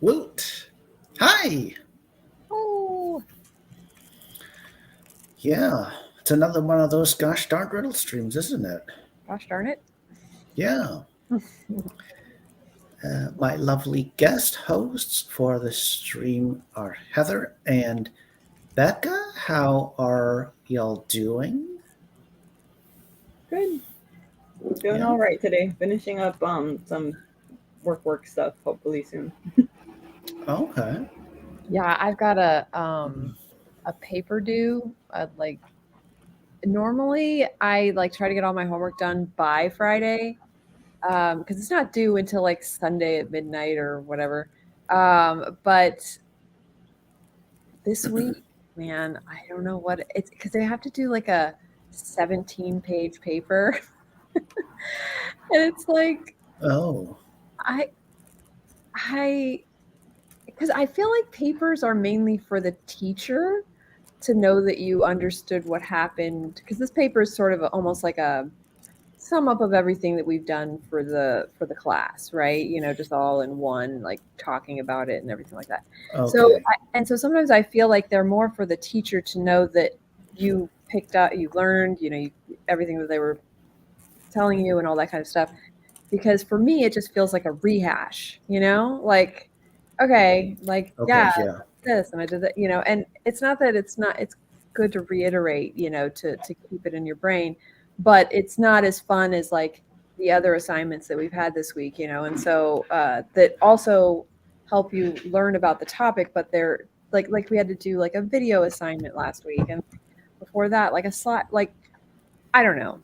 Woot! Hi! Oh, Yeah, it's another one of those gosh darn riddle streams, isn't it? gosh darn it. Yeah. My lovely guest hosts for the stream are Heather and Becca. How are y'all doing? Good. Doing Yeah. all right today. Finishing up some work stuff hopefully soon. Okay. Yeah, I've got a paper due. Like normally I like try to get all my homework done by Friday. Because it's not due until like Sunday at midnight or whatever. But this week, man, I don't know what it's because they have to do like a 17-page paper. And it's like Oh, I because I feel like papers are mainly for the teacher to know that you understood what happened. Because this paper is sort of almost like a sum up of everything that we've done for the class, right? You know, just all in one, like talking about it and everything like that. okay. So sometimes I feel like they're more for the teacher to know that you picked up, you learned, everything that they were telling you and all that kind of stuff. Because for me, it just feels like a rehash, like, okay, like, Yeah. this and I did that, and it's not that it's good to reiterate, to keep it in your brain, but it's not as fun as like the other assignments that we've had this week, and so that also help you learn about the topic, but they're like we had to do like a video assignment last week, and before that, like a slide, like, I don't know.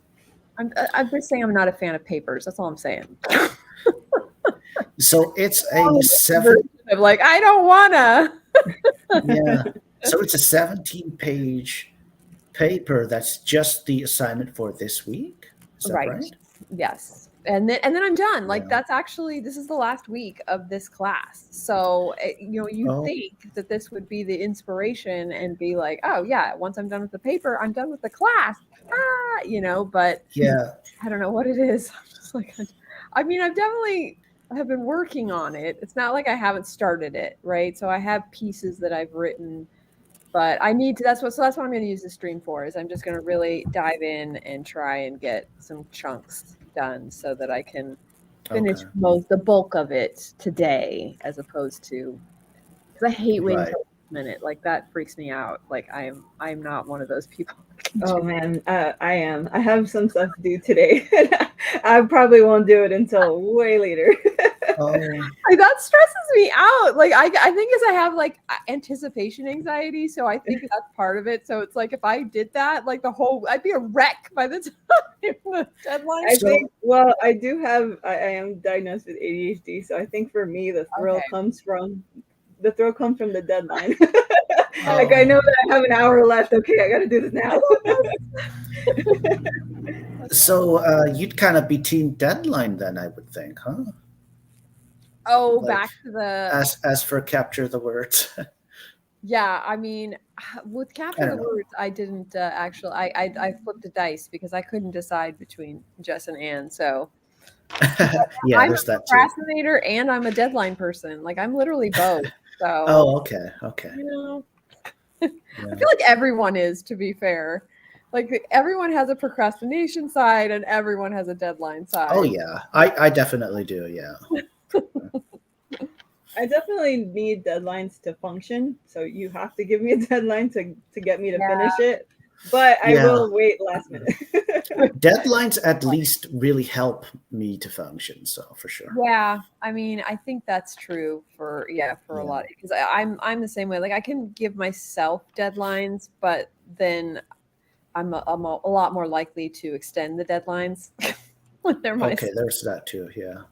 I'm just saying I'm not a fan of papers. That's all I'm saying. So it's a 7. I'm like, I don't wanna. Yeah. So it's a 17-page paper. That's just the assignment for this week. Is that right? Yes. And then I'm done. Like, Yeah. that's actually, this is the last week of this class. So, you think that this would be the inspiration and be like, oh yeah, once I'm done with the paper, I'm done with the class. But Yeah. I don't know what it is. I'm just like, I mean, I have been working on it. It's not like I haven't started it, right? So I have pieces that I've written, but I need to, that's what I'm going to use the stream for, is I'm just going to really dive in and try and get some chunks done so that I can finish the bulk of it today, as opposed to, because I hate waiting till the minute. Like, that freaks me out. Like, I'm not one of those people. Oh man, I am. I have some stuff to do today. I probably won't do it until way later. Like, that stresses me out. Like, I think as I have like anticipation anxiety, so I think that's part of it. So it's like, if I did that, like I'd be a wreck by the time the deadline. I am diagnosed with ADHD, so I think for me the thrill comes from the deadline. Like, I know that I have an hour left. Okay, I got to do this now. So you'd kind of be team deadline then, I would think, huh? Oh, like, back to the as for capture the words. Yeah, I mean, with capture the words, I didn't actually. I flipped a dice because I couldn't decide between Jess and Anne. So yeah, I'm there's a that procrastinator and I'm a deadline person. Like, I'm literally both. So okay. I feel like everyone is, to be fair. Like, everyone has a procrastination side and everyone has a deadline side. Oh yeah, I definitely do. Yeah. I definitely need deadlines to function. So you have to give me a deadline to get me to finish it. But I will wait last minute. Deadlines at least really help me to function. So for sure. Yeah, I mean, I think that's true for a lot, because I'm the same way. Like, I can give myself deadlines, but then I'm a lot more likely to extend the deadlines when they're my. Okay, there's that too. Yeah.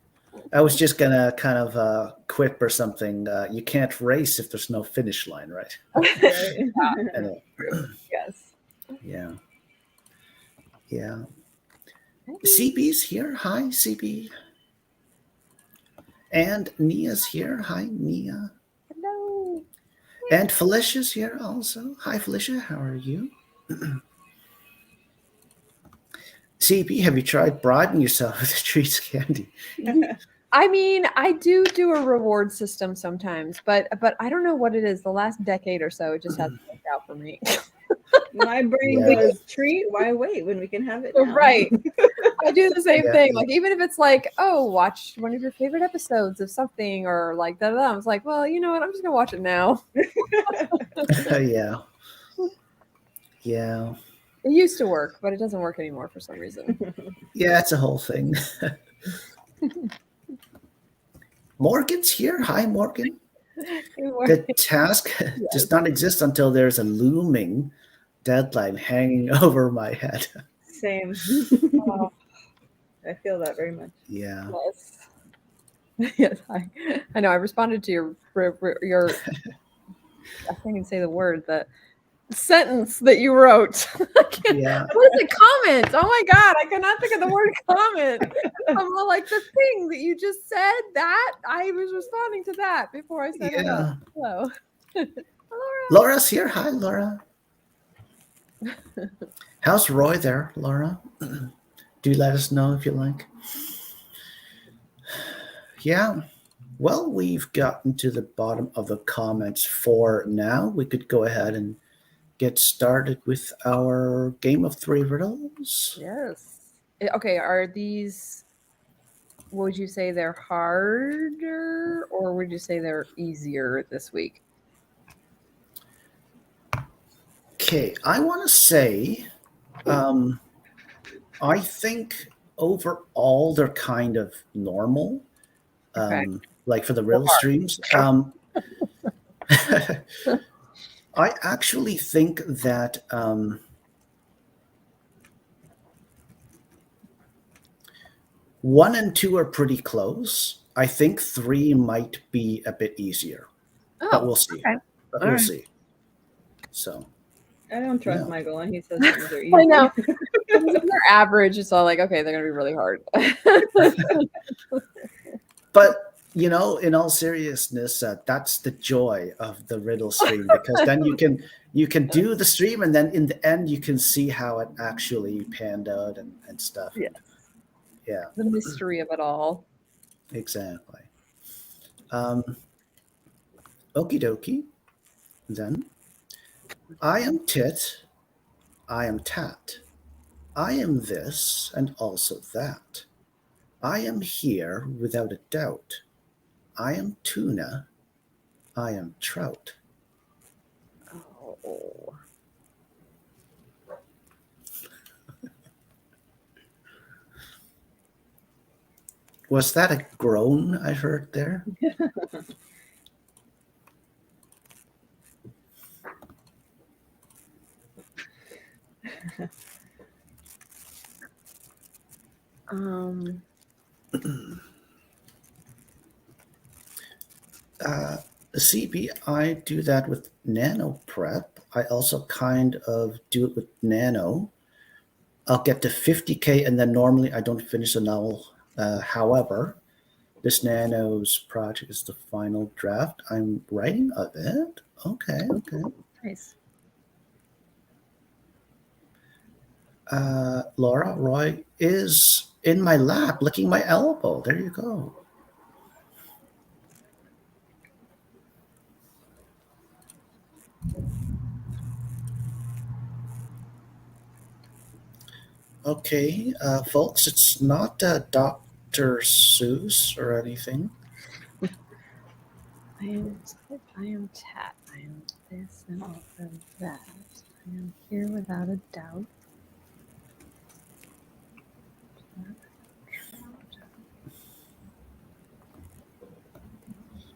I was just gonna kind of quip or something. You can't race if there's no finish line, right? Right. Anyway, Yes. yeah, yeah. Maybe. CB's here. Hi, CB. And Nia's here. Hi, Nia. Hello. And Felicia's here also. Hi, Felicia. How are you? CB, have you tried bribing yourself with treats candy? I mean, I do a reward system sometimes, but I don't know what it is. The last decade or so, it just hasn't worked out for me. My brain Yeah. goes, treat, why wait when we can have it now? Right. I do the same Yeah. thing. Like, even if it's like, oh, watch one of your favorite episodes of something, or like that. I was like, well, you know what? I'm just gonna watch it now. Yeah. Yeah. It used to work, but it doesn't work anymore for some reason. Yeah, it's a whole thing. Morgan's here. Hi, Morgan. The task does not exist until there's a looming deadline hanging over my head. Same. Oh, I feel that very much. Yeah. yes. Yes, I know. I responded to your I can't even say the word, the sentence that you wrote. Yeah. What is it? Comment. Oh my God, I cannot think of the word comment. I'm like, the thing that you just said, that I was responding to that before I said Yeah. hello. Hello. Laura's here. Hi, Laura. How's Roy there, Laura? Do let us know if you like. Yeah. Well, we've gotten to the bottom of the comments for now. We could go ahead and get started with our game of 3 riddles. Yes. Okay, are these, would you say they're harder or would you say they're easier this week? Okay, I want to say, I think overall they're kind of normal. Okay. Like for the riddle streams. I actually think that 1 and 2 are pretty close. I think 3 might be a bit easier, but we'll see. Okay. But All we'll right. see. So I don't trust Yeah. Michael when he says things are easy. I know. They're average. It's all like, okay, they're going to be really hard. But in all seriousness, that's the joy of the riddle stream, because then you can do the stream, and then in the end you can see how it actually panned out and stuff. Yes. Yeah, The mystery of it all. exactly. Okie dokie. Then I am tit, I am tat, I am this and also that. I am here without a doubt. I am tuna, I am trout. Oh. Was that a groan I heard there? CB, I do that with nano prep. I also kind of do it with nano. I'll get to 50K, and then normally I don't finish the novel. However, this nano's project is the final draft I'm writing of it. Okay. Nice. Laura, Roy is in my lap licking my elbow. There you go. Okay, folks, it's not Dr. Seuss or anything. I am tat. I am this and also that. I am here without a doubt.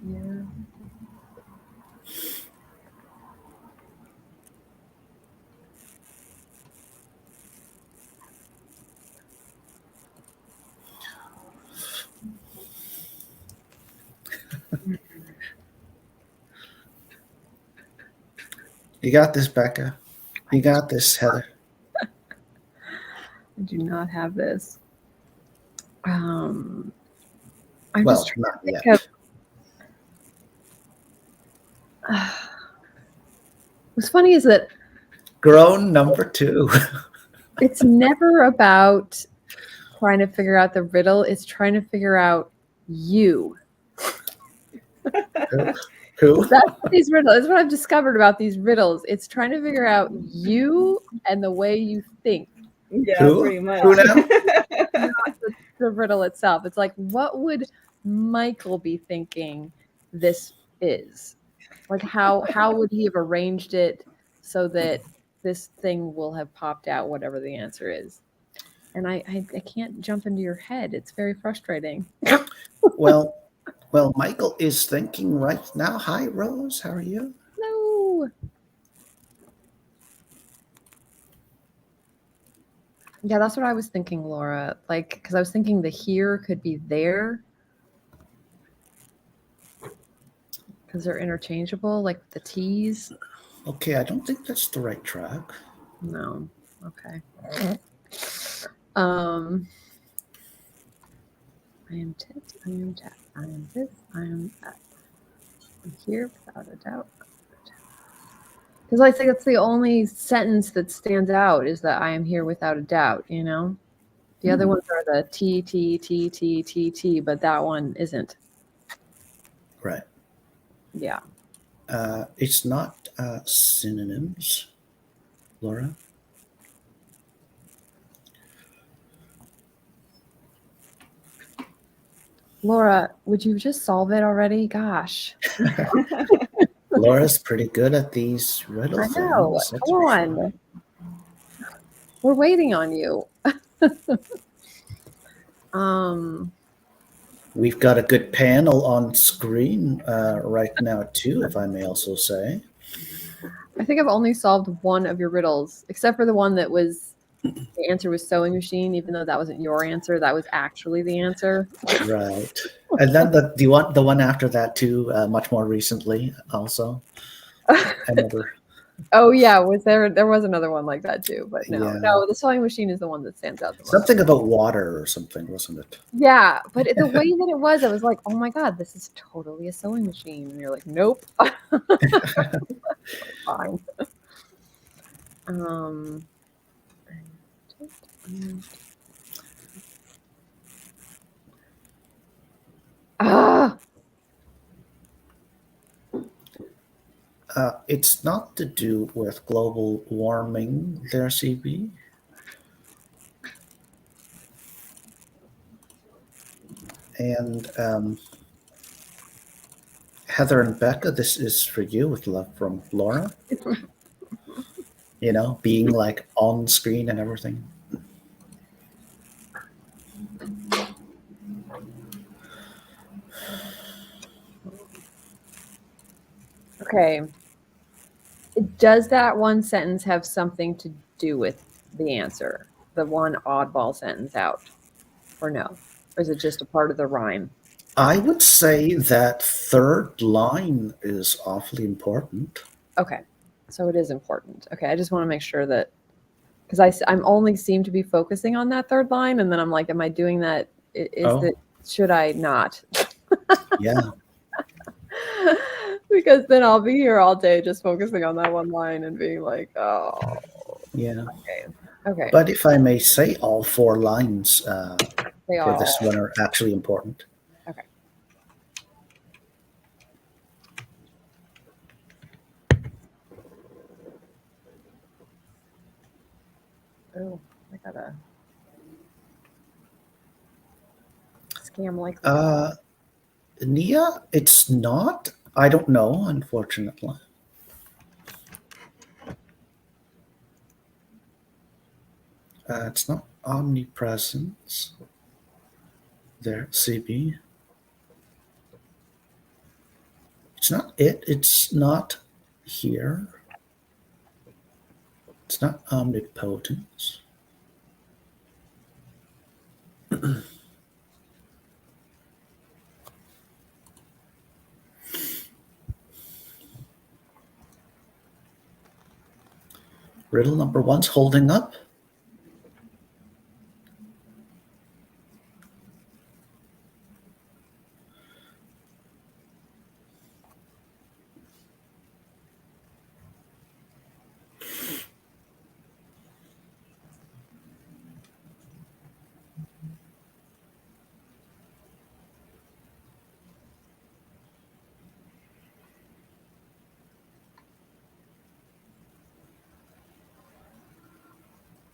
Here. You got this, Becca. You got this, Heather. I do not have this. I'm Well, just trying not to think yet. What's funny is that Grown number 2. it's never about trying to figure out the riddle. It's trying to figure out you. Who? That's what these riddles. That's what I've discovered about these riddles. It's trying to figure out you and the way you think. Yeah, Who? pretty much. Who now? Not the riddle itself. It's like, what would Michael be thinking this is? Like, how would he have arranged it so that this thing will have popped out, whatever the answer is? And I can't jump into your head. It's very frustrating. Well, Michael is thinking right now. Hi, Rose. How are you? No. Yeah, that's what I was thinking, Laura. Like, because I was thinking the here could be there. Because they're interchangeable, like the T's. Okay, I don't think that's the right track. No. Okay. I am tit, I am tat, I am this, I am that. I'm here without a doubt. Because I think it's the only sentence that stands out is that I am here without a doubt, you know? The other ones are the T, T, T, T, T, T, but that one isn't. Right. Yeah. It's not synonyms, Laura. Laura, would you just solve it already? Gosh. Laura's pretty good at these riddle I know. things. Come on. We're waiting on you. We've got a good panel on screen right now, too, if I may also say. I think I've only solved one of your riddles, except for the one that was the answer was sewing machine, even though that wasn't your answer. That was actually the answer. Right. And then the one after that, too, much more recently, also. Another. Oh yeah, was there was another one like that too, but no. Yeah. No, the sewing machine is the one that stands out the most. Something about water or something, wasn't it? Yeah, but the way that it was, I was like, oh my God, this is totally a sewing machine. And you're like, nope. Fine. Ah, It's not to do with global warming there, CB. And Heather and Becca, this is for you with love from Laura. You know, being like on screen and everything. okay. Does that one sentence have something to do with the answer? The one oddball sentence out? Or no? Or is it just a part of the rhyme? I would say that third line is awfully important. Okay. So it is important. Okay. I just want to make sure that, because I'm only seem to be focusing on that third line. And then I'm like, am I doing that? Should I not? Yeah. Because then I'll be here all day just focusing on that one line and being like, oh. Yeah. Okay. But if I may say, all 4 lines They for are this one are actually important. Okay. Oh, I gotta scam like that. Nia, it's not. I don't know, unfortunately. It's not omnipresence. There, CB. It's not it. It's not here. It's not omnipotence. Riddle number one's holding up.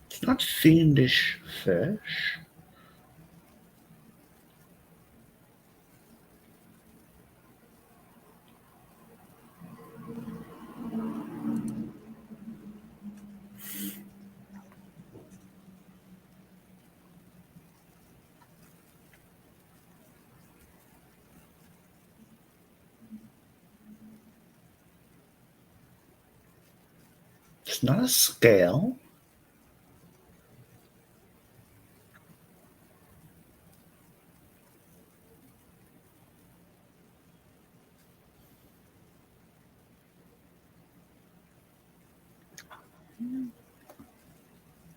It's not fiendish fish. It's not a scale.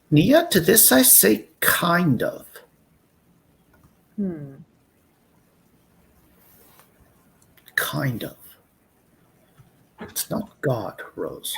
Nia, to this I say kind of. Kind of. It's not God, Rose.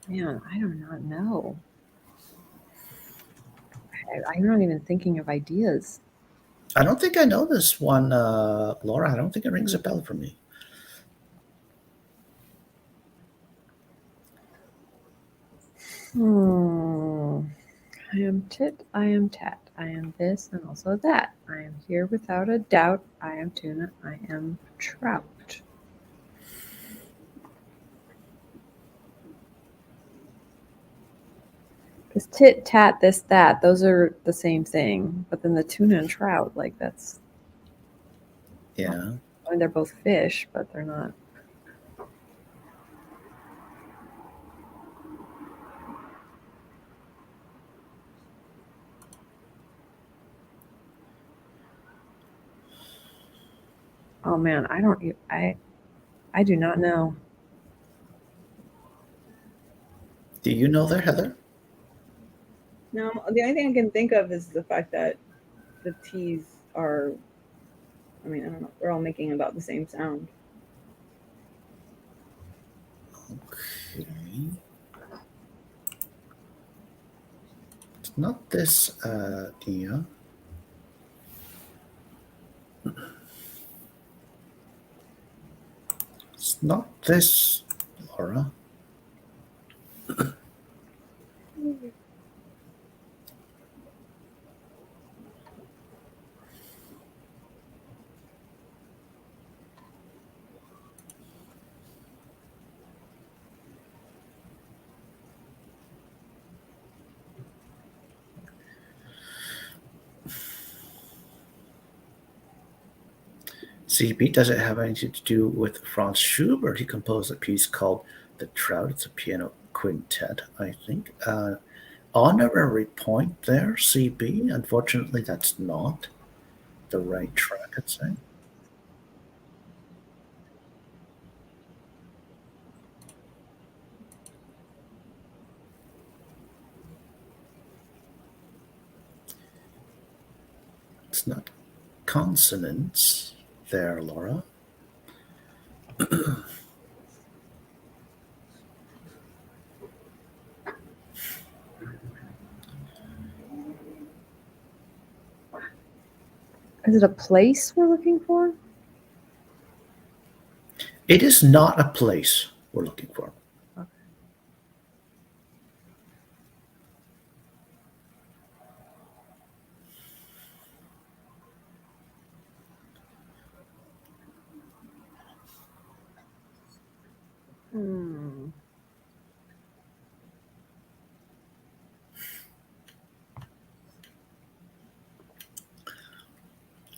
Man, I do not know. I'm not even thinking of ideas. I don't think I know this one, Laura. I don't think it rings a bell for me. I am tit, I am tat, I am this and also that. I am here without a doubt. I am tuna, I am trout. Because tit, tat, this, that, those are the same thing. But then the tuna and trout, like that's, Yeah. I mean, they're both fish, but they're not. Oh man, I do not know. Do you know there, Heather? No, the only thing I can think of is the fact that the T's are, I mean, I don't know, they're all making about the same sound. Okay. It's not this, Nia. It's not this, Laura. CB, does it have anything to do with Franz Schubert? He composed a piece called The Trout. It's a piano quintet, I think. Honorary point there, CB. Unfortunately, that's not the right track, I'd say. It's not consonants there, Laura. Is it a place we're looking for? It is not a place we're looking for. Okay.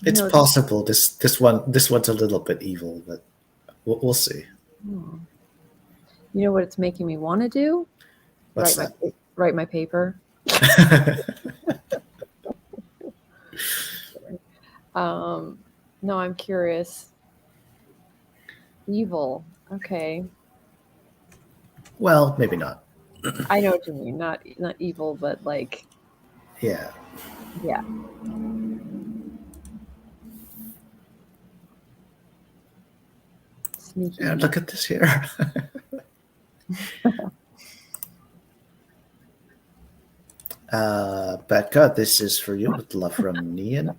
It's No, possible this one's a little bit evil, but we'll see. You know what it's making me want to do? What's Write my paper. No, I'm curious. Evil. Okay. Well, maybe not. I know what you mean. Not evil, but like. Yeah. Yeah. Sneaky. Yeah, look at this here. Becca, this is for you with love from Nia.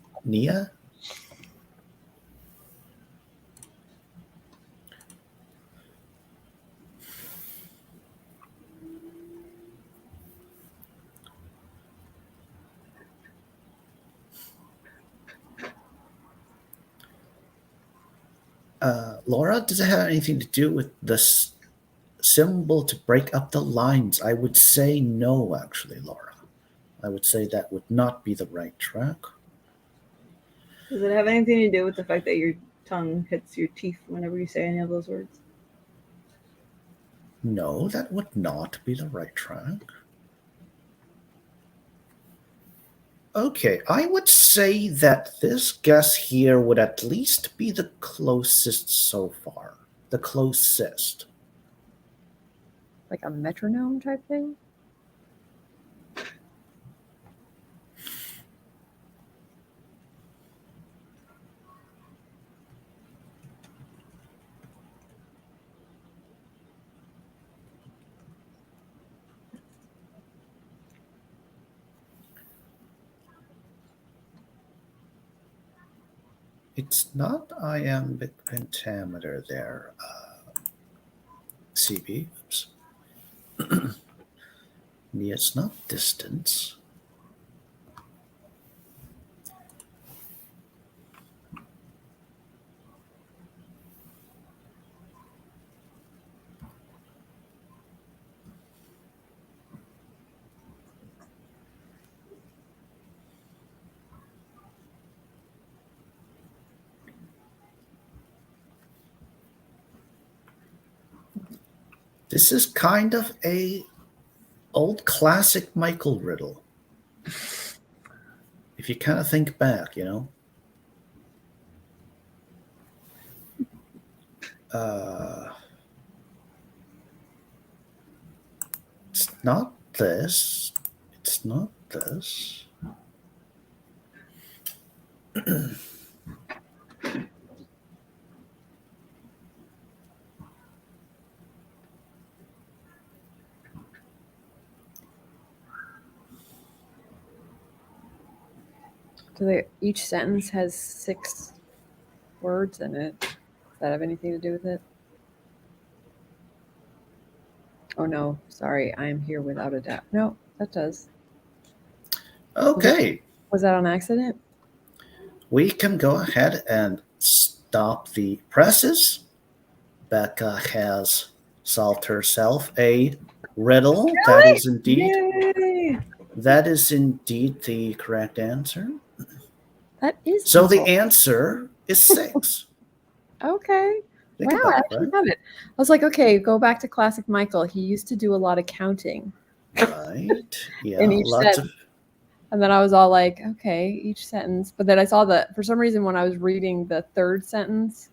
Laura, does it have anything to do with this symbol to break up the lines? I would say no, actually, Laura. I would say that would not be the right track. Does it have anything to do with the fact that your tongue hits your teeth whenever you say any of those words? No, that would not be the right track. Okay, I would say that this guess here would at least be the closest so far. The closest. Like a metronome type thing? It's not iambic pentameter there, CB. Oops. Yeah, it's not distance. This is kind of a old classic Michael riddle. If you kind of think back, you know. It's not this. It's not this. Each sentence has 6 words in it. Does that have anything to do with it? Oh no, sorry, I am here without a doubt. No, that does. Okay. Was that on accident? We can go ahead and stop the presses. Becca has solved herself a riddle. Really? That is indeed the correct answer. That is so the answer is 6. Okay. Think wow, about I it, actually right? have it. I was like, okay, go back to classic Michael. He used to do a lot of counting. Right. Yeah. In each lots sentence. And then I was all like, okay, each sentence. But then I saw that for some reason when I was reading the third sentence,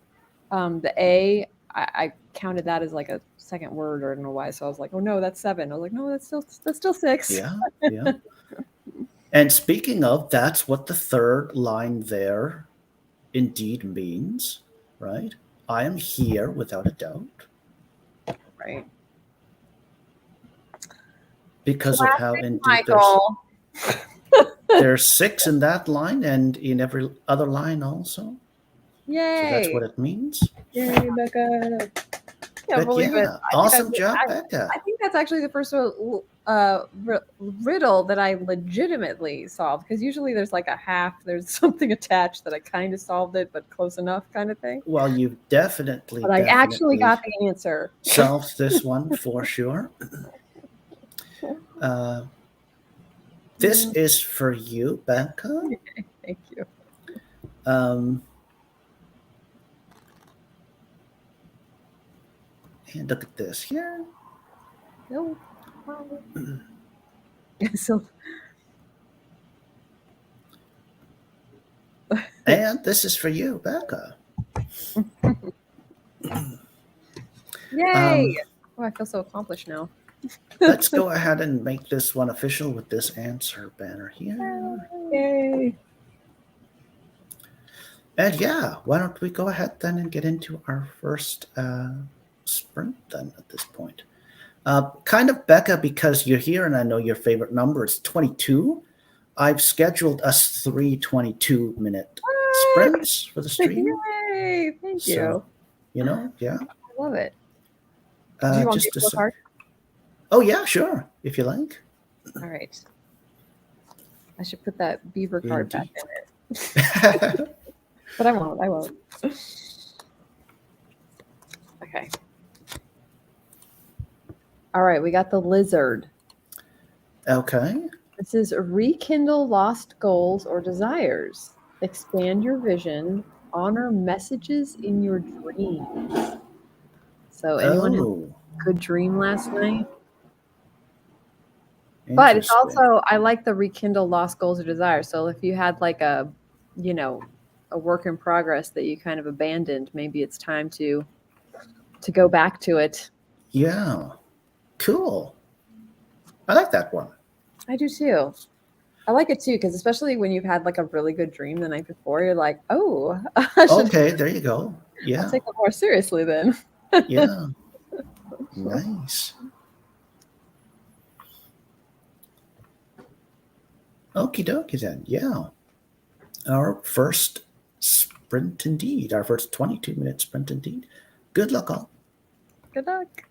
the A, I counted that as like a second word, or I don't know why. So I was like, oh no, that's 7. I was like, no, that's still 6. Yeah. Yeah. And speaking of, that's what the third line there indeed means, right? I am here without a doubt. Right. Because of how indeed Michael. there's 6 in that line and in every other line also. Yay. So that's what it means. Yay, Becca. Can't believe it. Awesome job, Becca. I think that's actually the first riddle that I legitimately solved, because usually there's like a half, there's something attached that I kind of solved it, but close enough kind of thing. Well, you've definitely. But I actually got the answer. Solved this one for sure. This is for you, Becca. Thank you. And look at this here. No. So And this is for you, Becca. yay! Oh, I feel so accomplished now. Let's go ahead and make this one official with this answer banner here. Yay! And yeah, why don't we go ahead then and get into our first sprint then at this point. Kind of, Becca, because you're here and I know your favorite number is 22. I've scheduled us 3 22-minute sprints for the stream. Yay! Thank you. So, yeah. I love it. Do you want Just me a to sec. card? Oh, yeah, sure, if you like. All right. I should put that beaver card back in it. But I won't. I won't. Okay. All right. We got the lizard. Okay. This is rekindle lost goals or desires. Expand your vision. Honor messages in your dreams. So anyone have a good dream last night? But it's also, I like the rekindle lost goals or desires. So if you had like a work in progress that you kind of abandoned, maybe it's time to go back to it. Yeah. Cool. I like that one. I do too. I like it too, because especially when you've had like a really good dream the night before, you're like, oh, okay, there you go. Yeah. I'll take it more seriously then. Yeah. Nice. Okie dokie then. Yeah. Our first sprint indeed. Our first 22-minute sprint indeed. Good luck all. Good luck.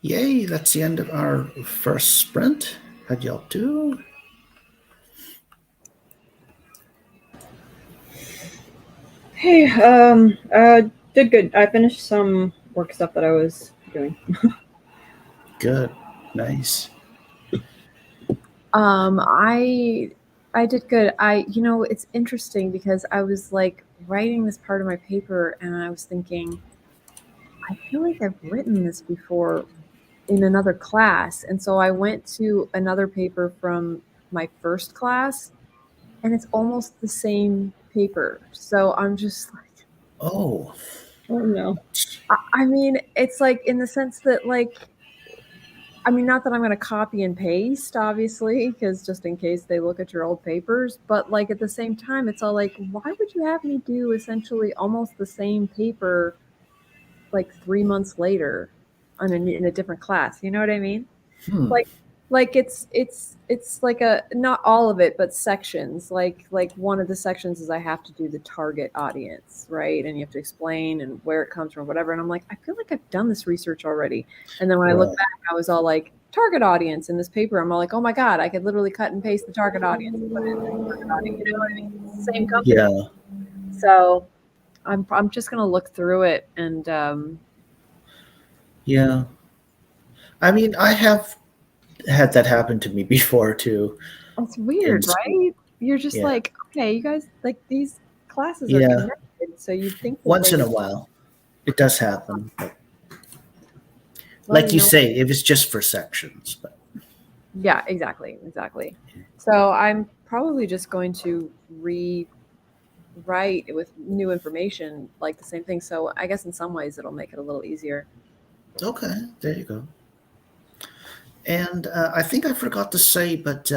Yay, that's the end of our first sprint. How'd y'all do? Hey, did good. I finished some work stuff that I was doing. Good. Nice. I did good. It's interesting because I was like writing this part of my paper and I was thinking, I feel like I've written this before in another class. And so I went to another paper from my first class and it's almost the same paper. So I'm just like, Oh. Oh no. I mean, it's like in the sense that like, I mean, not that I'm going to copy and paste, obviously, because just in case they look at your old papers, but like at the same time, it's all like, why would you have me do essentially almost the same paper like 3 months later in a different class? You know what I mean? Hmm. Like it's like a not all of it, but sections. Like one of the sections is I have to do the target audience, right? And you have to explain and where it comes from, whatever. And I'm like, I feel like I've done this research already. And then when I look Right. back, I was all like, target audience in this paper. I'm all like, oh my God, I could literally cut and paste the target audience and put it in the target audience. You know what I mean? It's the same company. Yeah. So I'm just gonna look through it and Yeah. I mean, I have had that happen to me before too it's in weird, school. right? You're just Yeah. like, okay, you guys, like these classes are Yeah. connected, so you'd think that Once they in a would. while, it does happen. But Well, like you you know what? say, it was just for sections. But Yeah, exactly. So I'm probably just going to rewrite with new information, like the same thing. So I guess in some ways it'll make it a little easier. okay, there you go. And I think I forgot to say, but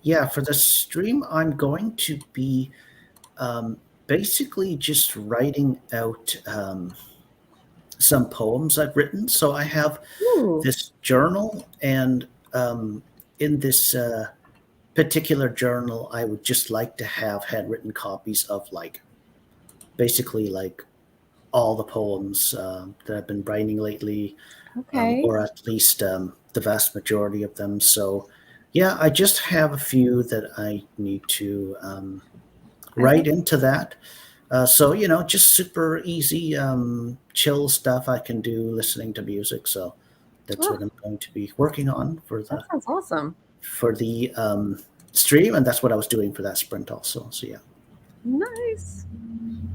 yeah, for the stream, I'm going to be basically just writing out some poems I've written. So I have Ooh, this journal, and in this particular journal, I would just like to have handwritten copies of like basically like all the poems that I've been writing lately, okay. or at least the vast majority of them. So, yeah, I just have a few that I need to I love write into that. So, just super easy, chill stuff I can do listening to music. So that's Oh, what I'm going to be working on that sounds awesome. for the stream, and that's what I was doing for that sprint also. So yeah, Nice.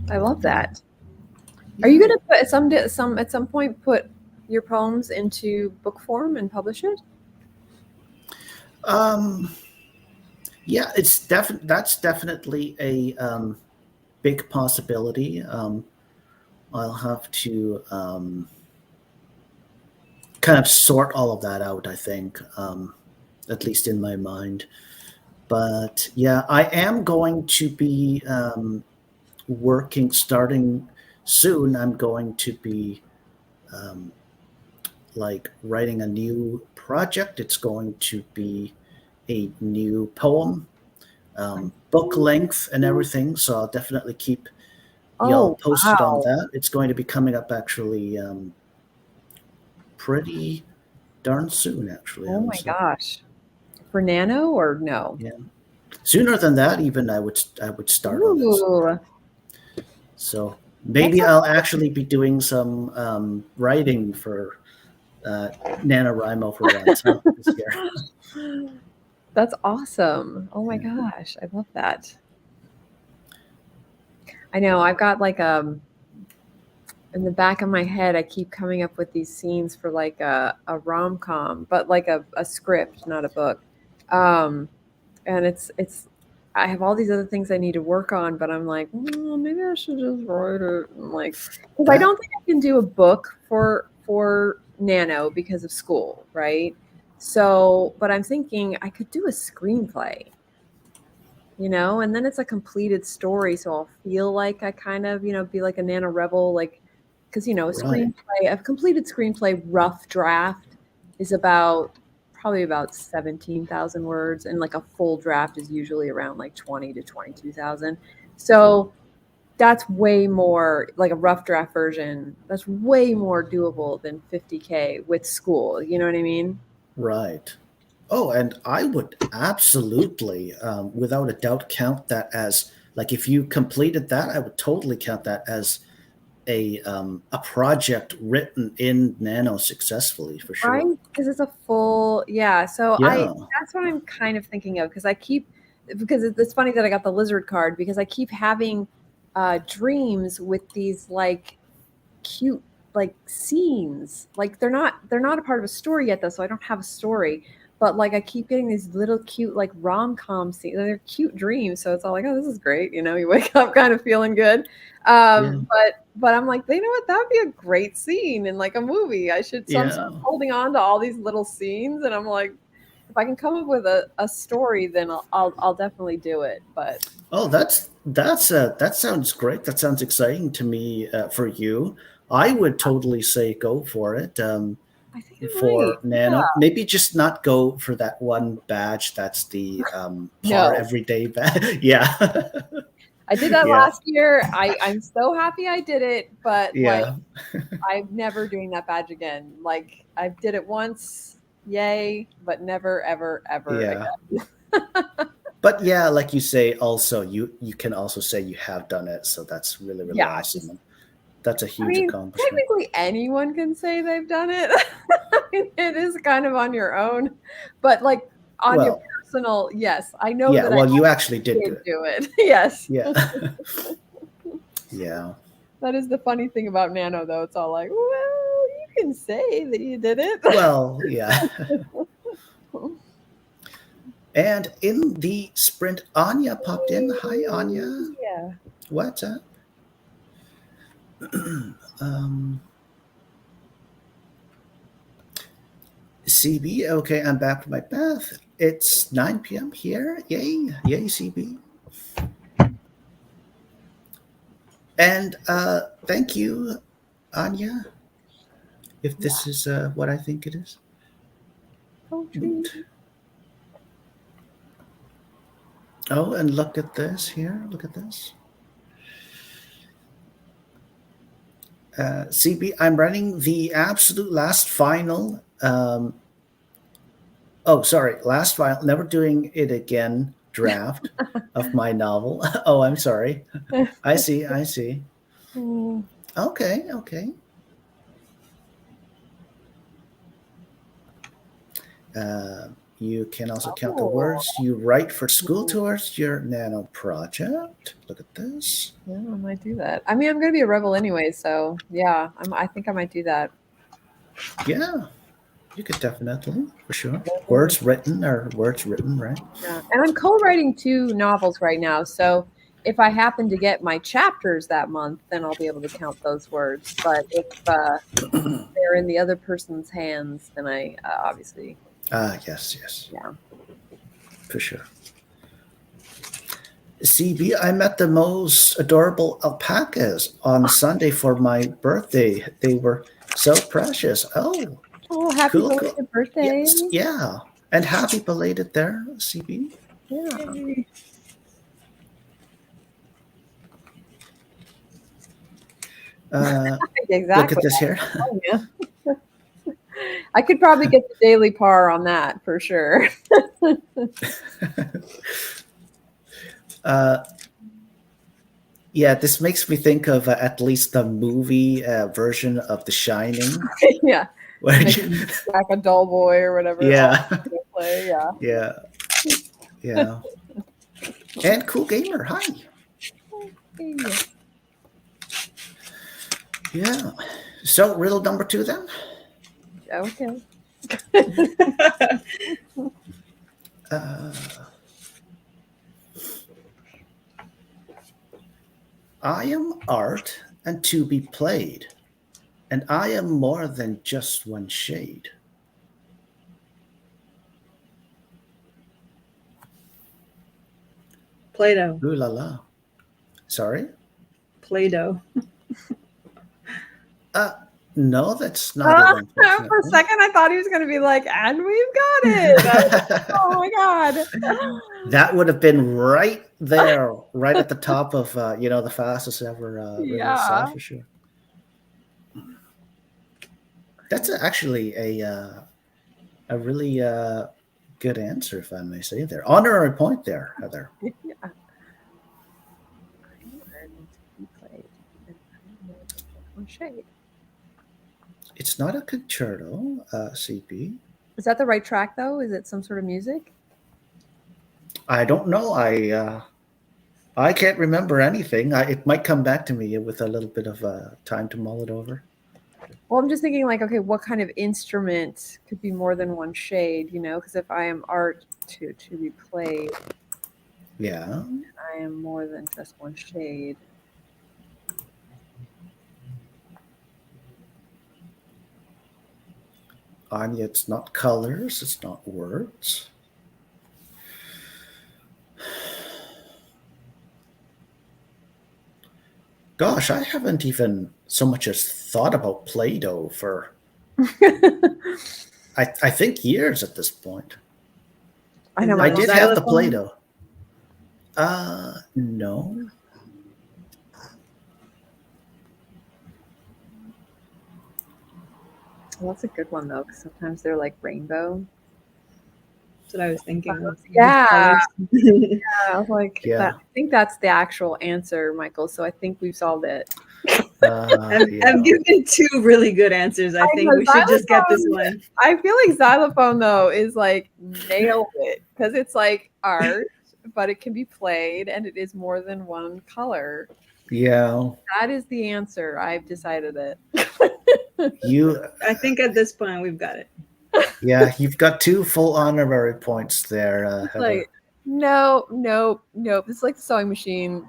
I love that. Are you yeah. gonna put at some point put your poems into book form and publish it? Um, yeah, that's definitely a big possibility. I'll have to kind of sort all of that out, I think, at least in my mind. But yeah, I am going to be working starting soon. I'm going to be um, like writing a new project. It's going to be a new poem, book length, and everything. So I'll definitely keep y'all Oh, posted on wow. that. It's going to be coming up actually pretty darn soon, actually, I Oh would my say. gosh. For Nano or no? Yeah, sooner than that, even I would start on it. Ooh, So that's maybe I'll actually be doing some writing for NaNoWriMo for once, huh, this year. that's awesome. Oh my Yeah. gosh, I love that. I know I've got like in the back of my head, I keep coming up with these scenes for like a rom-com, but like a script, not a book. Um, and it's I have all these other things I need to work on, but I'm like, maybe I should just write it. I'm like, because I That don't think I can do a book for Nano because of school, right? So, but I'm thinking I could do a screenplay, and then it's a completed story, so I'll feel like I kind of, be like a Nano rebel, like, because right. a completed screenplay rough draft is probably about 17,000 words, and like a full draft is usually around like 20 to 22,000. So that's way more like a rough draft version. That's way more doable than 50K with school. You know what I mean? Right. Oh, and I would absolutely, without a doubt, count that as like if you completed that, I would totally count that as a project written in Nano successfully for Right? sure. Because it's a full, yeah. So Yeah. that's what I'm kind of thinking of because it's funny that I got the lizard card because I keep having dreams with these like cute like scenes. Like they're not a part of a story yet though, so I don't have a story. But like I keep getting these little cute like rom-com scenes. They're cute dreams, so it's all like, oh, this is great. You know, you wake up kind of feeling good. Yeah. But I'm like, you know what? That would be a great scene in like a movie. I should. So I'm sort Yeah. of holding on to all these little scenes, and I'm like, if I can come up with a story, then I'll definitely do it. But Oh, that sounds great. That sounds exciting to me for you. I would totally say go for it. I think I might. For Nano, maybe just not go for that one badge. That's the par No. everyday badge. Yeah. I did that Yeah. last year. I'm so happy I did it, but like Yeah. I'm never doing that badge again. Like I did it once, yay, but never ever ever Yeah. again. But yeah, like you say, also you can also say you have done it, so that's really really Yeah, awesome. And that's a I huge mean, accomplishment. technically anyone can say they've done it. I mean, it is kind of on your own, but like on your Well, personal, yes, I know yeah. that I Well, you actually did did good. do it. Yes. Yeah. Yeah. That is the funny thing about Nano, though. It's all like, well, you can say that you did it. Well, yeah. And in the sprint, Anya popped in. Hi, Anya. Yeah. What's up? um, CB, okay, I'm back from my bath. It's 9 p.m. here. Yay, yay, CB. And thank you, Anya, if this is what I think it is. Poetry. Oh, and look at this here. Look at this. CB, I'm running the absolute last final. Last final. Never doing it again. Draft of my novel. Oh, I'm sorry. I see. I see. Mm. Okay. Okay. You can also count the words you write for school towards your Nano project. Look at this. Yeah, I might do that. I mean, I'm going to be a rebel anyway, so yeah, I think I might do that. Yeah, you could definitely, for sure. Words written are words written, right? Yeah. And I'm co-writing 2 novels right now, so if I happen to get my chapters that month, then I'll be able to count those words. But if they're in the other person's hands, then I obviously. Yes, yes. Yeah. For sure. CB, I met the most adorable alpacas on Sunday for my birthday. They were so precious. Oh, Happy cool, belated cool. birthday. Yes, yeah. And happy belated there, CB. Yeah. Exactly. Look at this here. Oh, yeah. I could probably get the daily par on that for sure. Yeah, this makes me think of at least the movie version of The Shining. Yeah. Where Like a dull boy or whatever. Yeah. Play. Yeah. Yeah. Yeah. And Cool Gamer, hi. Yeah. So riddle number 2 then? Okay. I am art and to be played, and I am more than just one shade. Play-Doh. Ooh la la. Sorry? Play-Doh. No, that's not it, For a unfortunately. second, I thought he was going to be like, and we've got it. Oh my God. That would have been right there, right at the top of the fastest ever Riddles Yeah. for sure. That's actually a really good answer, if I may say there. Honorary point there, Heather. Yeah. I'm learning to be played. And I'm more than just one shade. It's not a concerto, CP. Is that the right track though? Is it some sort of music? I don't know. I can't remember anything. It might come back to me with a little bit of time to mull it over. Well, I'm just thinking like, okay, what kind of instrument could be more than one shade, because if I am art to be played, Yeah. I am more than just one shade. Anya, it's not colors, it's not words. Gosh, I haven't even so much as thought about Play-Doh for I think years at this point. I know. I did have the Xylophone? Play-Doh. No. Well, that's a good one though, because sometimes they're like rainbow. That's what I was thinking of. Yeah. Yeah, I was like, Yeah. I think that's the actual answer, Michael. So I think we've solved it. I've given two really good answers. I think know, we should just get this xylophone- one. I feel like xylophone though is like nailed it because it's like art, but it can be played and it is more than one color. Yeah. That is the answer. I've decided it. I think at this point we've got it. Yeah, you've got 2 full honorary points there, Heather. Like, no. It's like the sewing machine.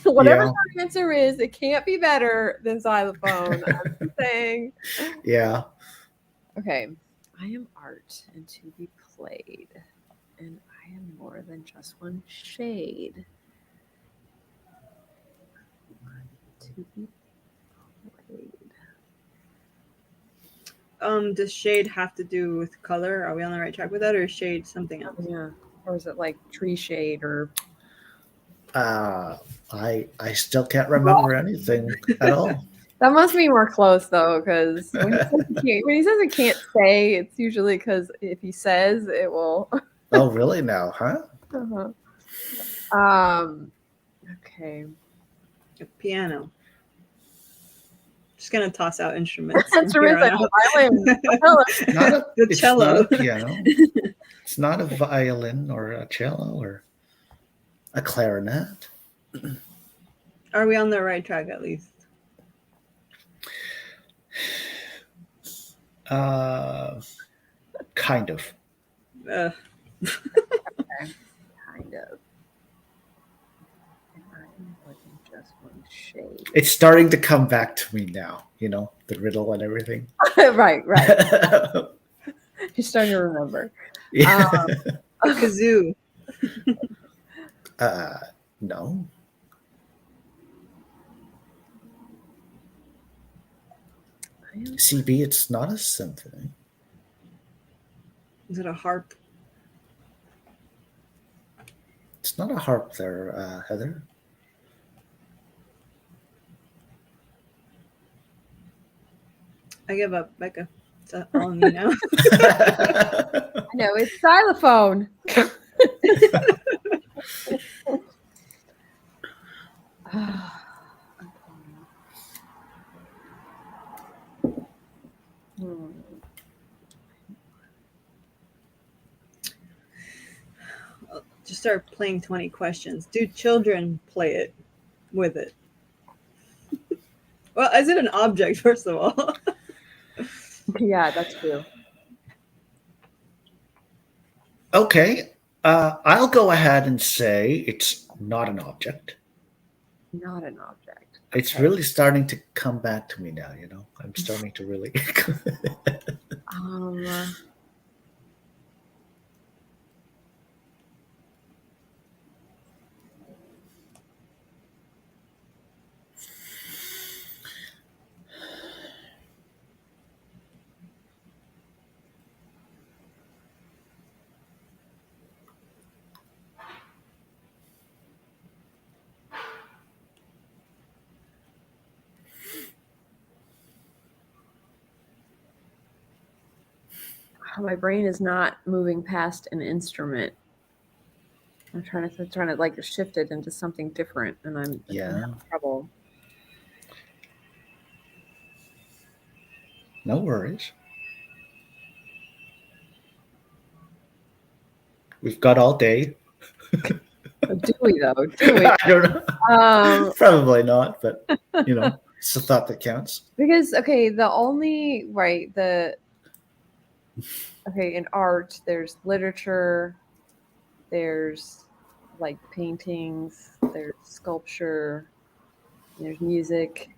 Whatever the answer is, it can't be better than xylophone. I'm just saying. Yeah. Okay. I am art and to be played. And I am more than just one shade. To be played. Does shade have to do with color? Are we on the right track with that, or is shade something else? Yeah. Or is it like tree shade or I still can't remember anything at all. that must be more close though, because when he says it can't say, it's usually because if he says it will. Oh, really now, huh? Okay. A piano. Just gonna toss out instruments. Instruments like violin. The cello. It's not a piano. It's not a violin or a cello or a clarinet. Are we on the right track at least? Kind of. Okay. Kind of. And I'm more than just one shade. It's starting to come back to me now, the riddle and everything. Right. You're starting to remember. Yeah. A kazoo. No. CB, it's not a symphony. Is it a harp? It's not a harp there, Heather. I give up, Becca. It's all on me now. I know, it's xylophone. Just start playing 20 questions. Do children play it with it? Well, is it an object, first of all? Yeah, that's true. Okay. I'll go ahead and say it's not an object. Not an object. It's really starting to come back to me now, I'm starting to really... My brain is not moving past an instrument. I'm trying to like shift it into something different, and I'm having trouble. No worries. We've got all day. Do we though? Do we? I don't know. Probably not, but you know, it's the thought that counts. Because in art there's literature, there's like paintings, there's sculpture, there's music.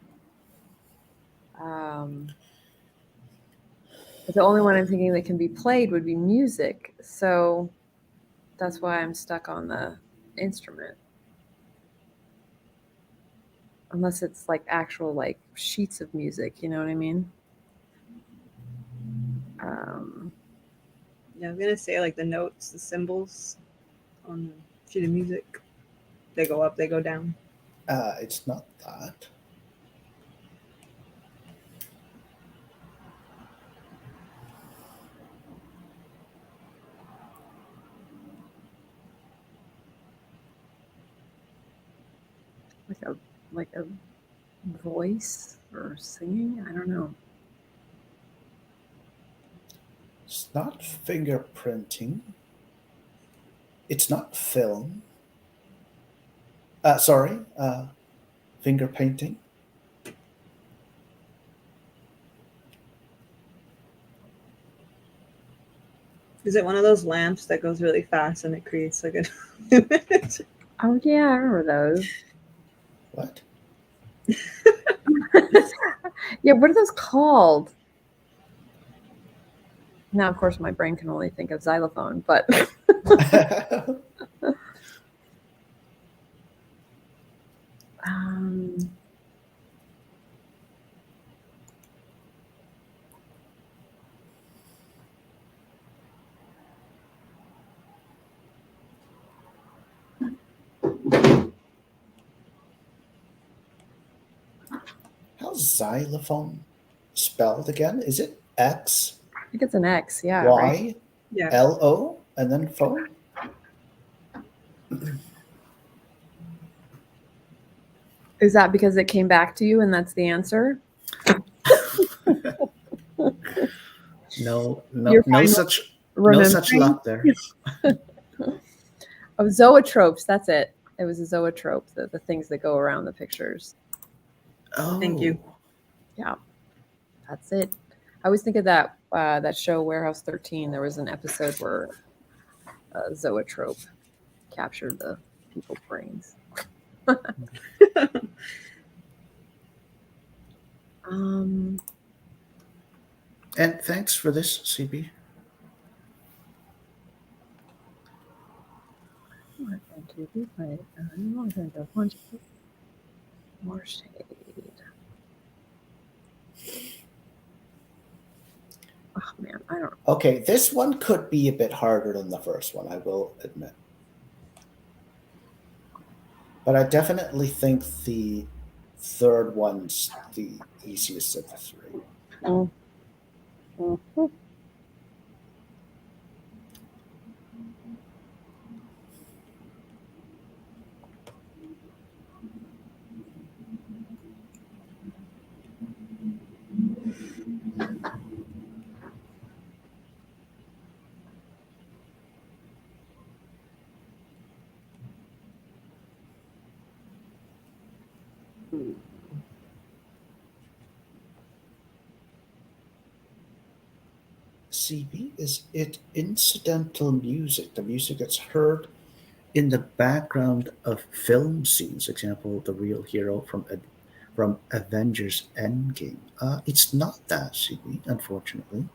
But the only one I'm thinking that can be played would be music. So that's why I'm stuck on the instrument. Unless it's like actual like sheets of music, you know what I mean? Yeah, I'm gonna say like the notes, the symbols on the sheet of music. They go up, they go down. It's not that. Like a voice or singing? I don't know. It's not fingerprinting. It's not film. Finger painting. Is it one of those lamps that goes really fast and it creates like an image? Oh yeah, I remember those. What? Yeah, what are those called? Now, of course, my brain can only think of xylophone, but how's xylophone spelled again? Is it X? I think it's an X, yeah. Y? Right? Yeah. L-O and then phone? Is that because it came back to you and that's the answer? No such luck there. Oh, zoetropes, that's it. It was a zoetrope, the things that go around the pictures. Oh. Thank you. Yeah, that's it. I always think of that show Warehouse 13. There was an episode where a zoetrope captured the people's brains. And thanks for this, CB. More shade. Oh man, I don't. Okay, this one could be a bit harder than the first one, I will admit. But I definitely think the third one's the easiest of the three. Mm-hmm. CB, is it incidental music, the music that's heard in the background of film scenes, example, the real hero from Avengers Endgame? It's not that, CB, unfortunately.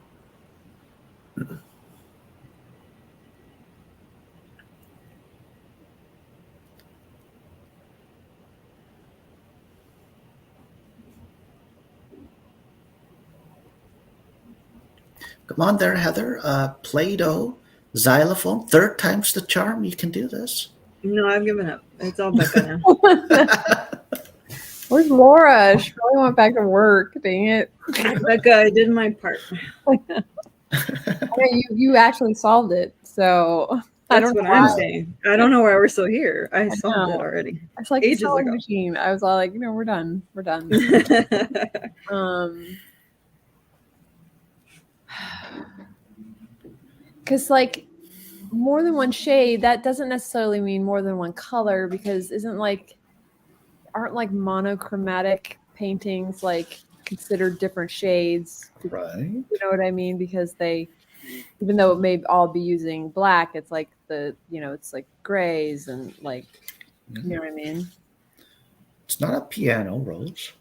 Come on there, Heather. Play-Doh, xylophone, third time's the charm. You can do this. No, I've given up. It's all Becca now. Where's Laura? She probably went back to work. Dang it. Becca, I did my part. I you actually solved it. So I That's don't what know I'm why. saying. I don't know why we're still here. I solved it know. already. It's like Ages the sewing ago. machine. I was all like, we're done. We're done. Because like more than one shade, that doesn't necessarily mean more than one color, because aren't like monochromatic paintings like considered different shades? Right. You know what I mean? Because they, even though it may all be using black, it's like it's like grays and like, you know what I mean? It's not a piano, Rose.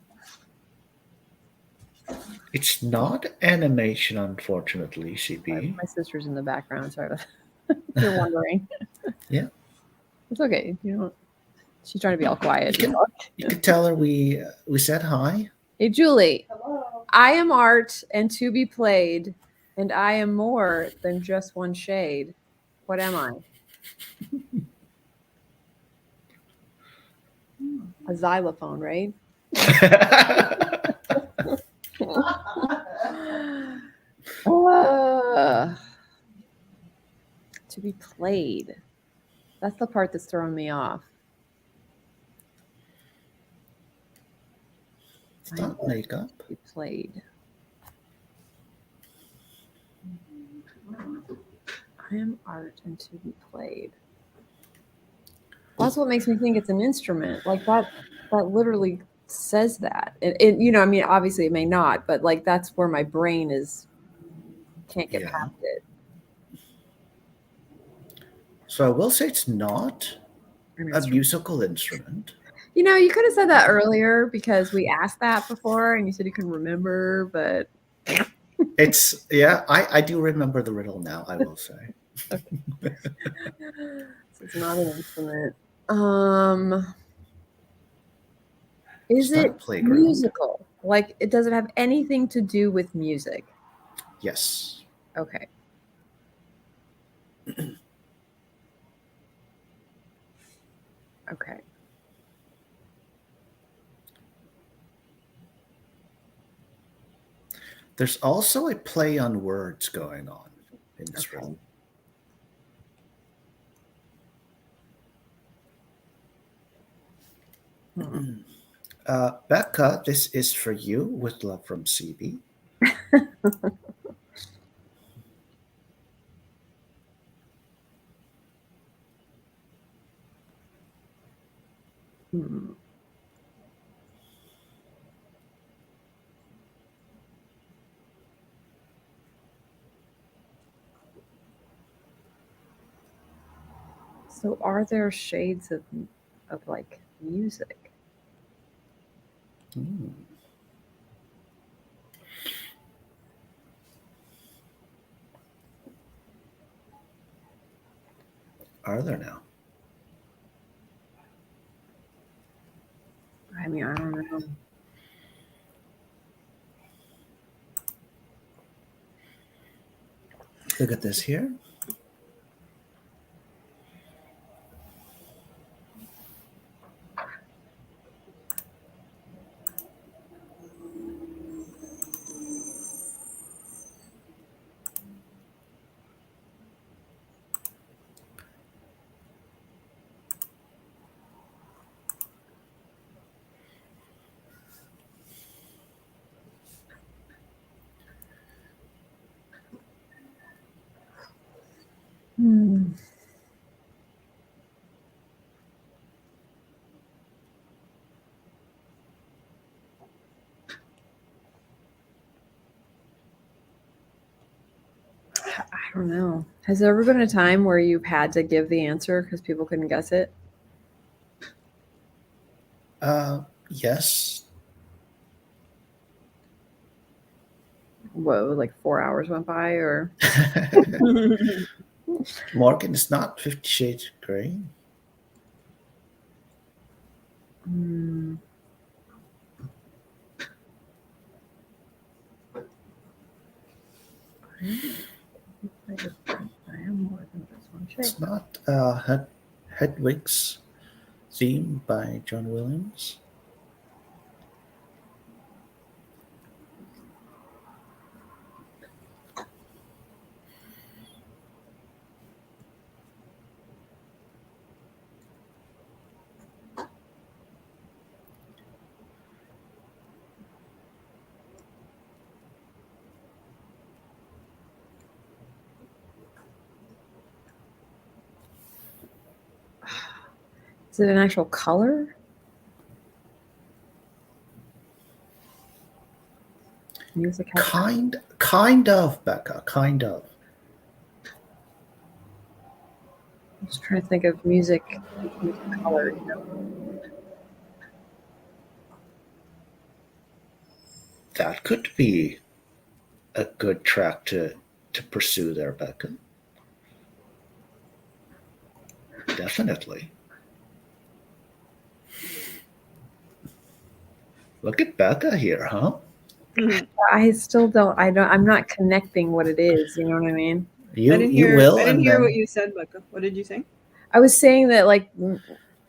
It's not animation, unfortunately, CB. My sister's in the background. Sorry, if you're wondering. Yeah. It's okay. She's trying to be all quiet. You can tell her we said hi. Hey, Julie. Hello. I am art and to be played, and I am more than just one shade. What am I? A xylophone, right? To be played. That's the part that's throwing me off. It's not makeup. To be played. I am art and to be played. That's what makes me think it's an instrument. Like that literally says that. I mean, obviously it may not, but like that's where my brain can't get past it. So I will say it's not a musical instrument. You could have said that earlier because we asked that before and you said you couldn't remember, but I do remember the riddle now, I will say. So it's not an instrument. Is it musical? Like, does it have anything to do with music? Yes. Okay. Okay. There's also a play on words going on in this riddle. Becca, this is for you with love from CB. So are there shades of like music? Are there now? I mean, I don't know. Look at this here. I don't know. Has there ever been a time where you've had to give the answer because people couldn't guess it? Yes. Whoa, like 4 hours went by, or Morgan, it's not 50 Shades of Grey. I am more than just one shade. It's not Hedwig's theme by John Williams. Is it an actual color? Music has Kind of, Becca, kind of. I'm just trying to think of music color. That could be a good track to pursue there, Becca. Definitely. Look at Becca here, huh? I still don't. I'm not connecting what it is. You know what I mean? I didn't hear what you said, Becca. What did you say? I was saying that like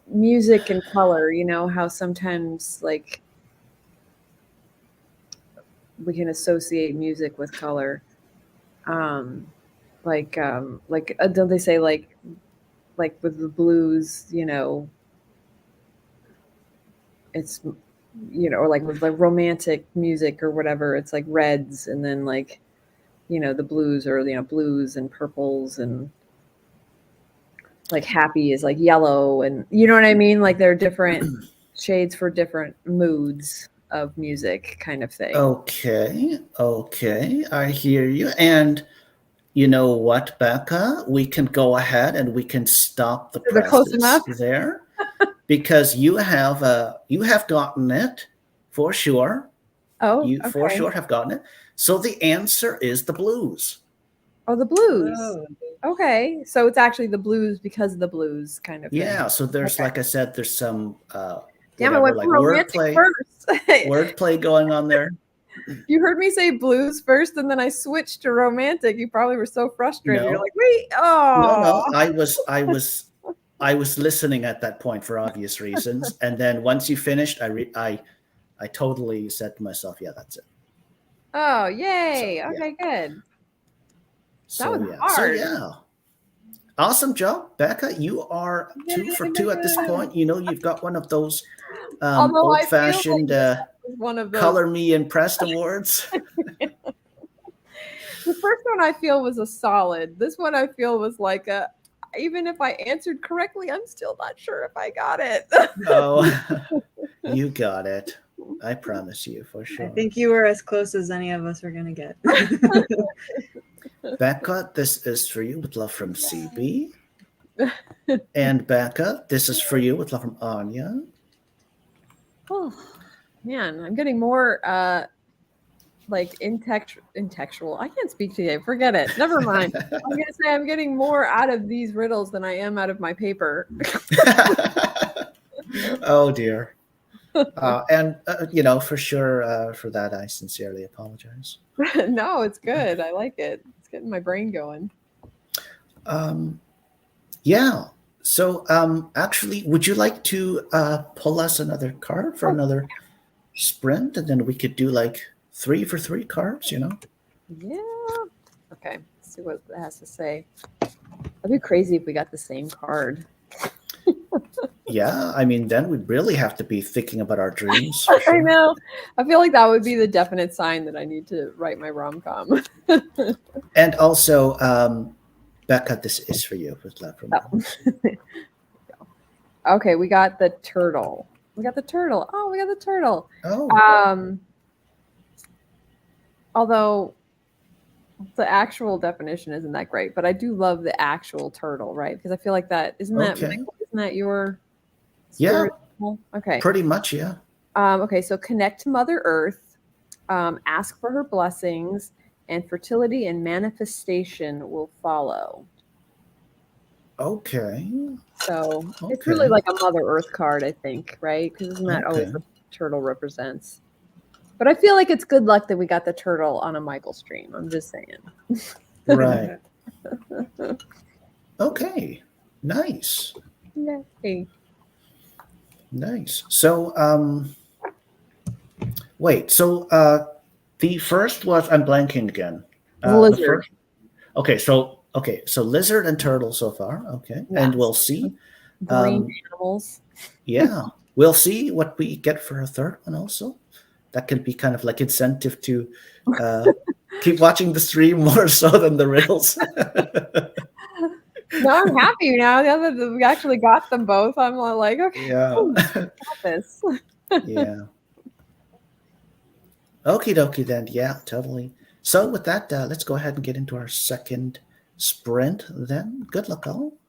music and color. How sometimes like we can associate music with color. Don't they say like with the blues? It's or like with like romantic music or whatever, it's like reds, and then like the blues or blues and purples, and like happy is like yellow, and you know what I mean, like there are different shades for different moods of music kind of thing. Okay, I hear you. And you know what, Becca? We can go ahead and we can stop the process there. Because you have gotten it for sure. Oh, you okay. For sure have gotten it. So the answer is the blues. Oh, the blues. Oh. Okay, so it's actually the blues because of the blues kind of thing. Yeah. So there's like I said, there's some damn, I went like romantic first. wordplay going on there. You heard me say blues first, and then I switched to romantic. You probably were so frustrated. No. You're like, wait, oh. No. I was listening at that point for obvious reasons, and then once you finished, I totally said to myself, "Yeah, that's it." Oh, yay! So, okay, good. That was hard. So yeah, awesome job, Becca. You are 2 for 2 at this point. You've got one of those old-fashioned color me impressed awards. The first one I feel was a solid. This one I feel was like even if I answered correctly, I'm still not sure if I got it. Oh, you got it. I promise you, for sure. I think you were as close as any of us are going to get. Becca, this is for you with love from CB. And Becca, this is for you with love from Anya. Oh, man, I'm getting more like intellectual. I can't speak today. Forget it. Never mind. I'm going to say I'm getting more out of these riddles than I am out of my paper. Oh, dear. And for sure, for that, I sincerely apologize. No, it's good. I like it. It's getting my brain going. Yeah. So, actually, would you like to pull us another card for another sprint, and then we could do like 3 for 3 cards? Yeah. Okay. Let's see what it has to say. That'd be crazy if we got the same card. Yeah, I mean, then we'd really have to be thinking about our dreams. Sure. I know. I feel like that would be the definite sign that I need to write my rom-com. And also, Becca, this is for you with love from Okay, we got the turtle. Oh, we got the turtle. Oh. Although the actual definition isn't that great, but I do love the actual turtle, right? Because I feel like that isn't that your spiritual? Okay. Pretty much, yeah. Okay, so connect to Mother Earth, ask for her blessings, and fertility and manifestation will follow. Okay. So it's really like a Mother Earth card, I think, right? Because isn't that always what the turtle represents? But I feel like it's good luck that we got the turtle on a Michael stream. I'm just saying. Right. Okay. Nice. Yay. Nice. So, wait. So, the first was I'm blanking again. Lizard. So lizard and turtle so far. Okay, yes. And we'll see. Green animals. Yeah, we'll see what we get for a third one also. That could be kind of like incentive to keep watching the stream more so than the riddles. Now I'm happy now that we actually got them both. I'm like, okay, Yeah. got this. Yeah. Okie dokie then. Yeah, totally. So with that, let's go ahead and get into our second sprint then. Good luck all.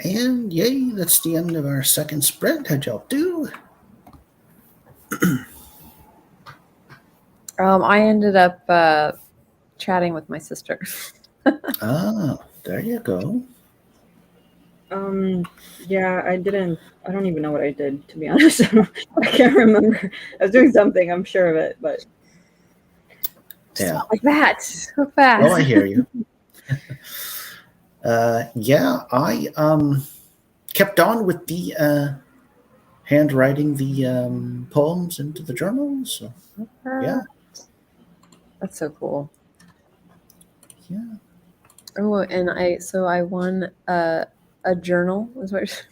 And yay, that's the end of our second sprint. How'd y'all do? I ended up chatting with my sister. Ah, there you go. Yeah, I don't even know what I did, to be honest. I can't remember. I was doing something, I'm sure of it, but Just Yeah. not like that. So fast. Oh, I hear you. Yeah, I kept on with the handwriting the poems into the journal. So yeah, That's so cool. yeah. Oh, and I won a journal. Is what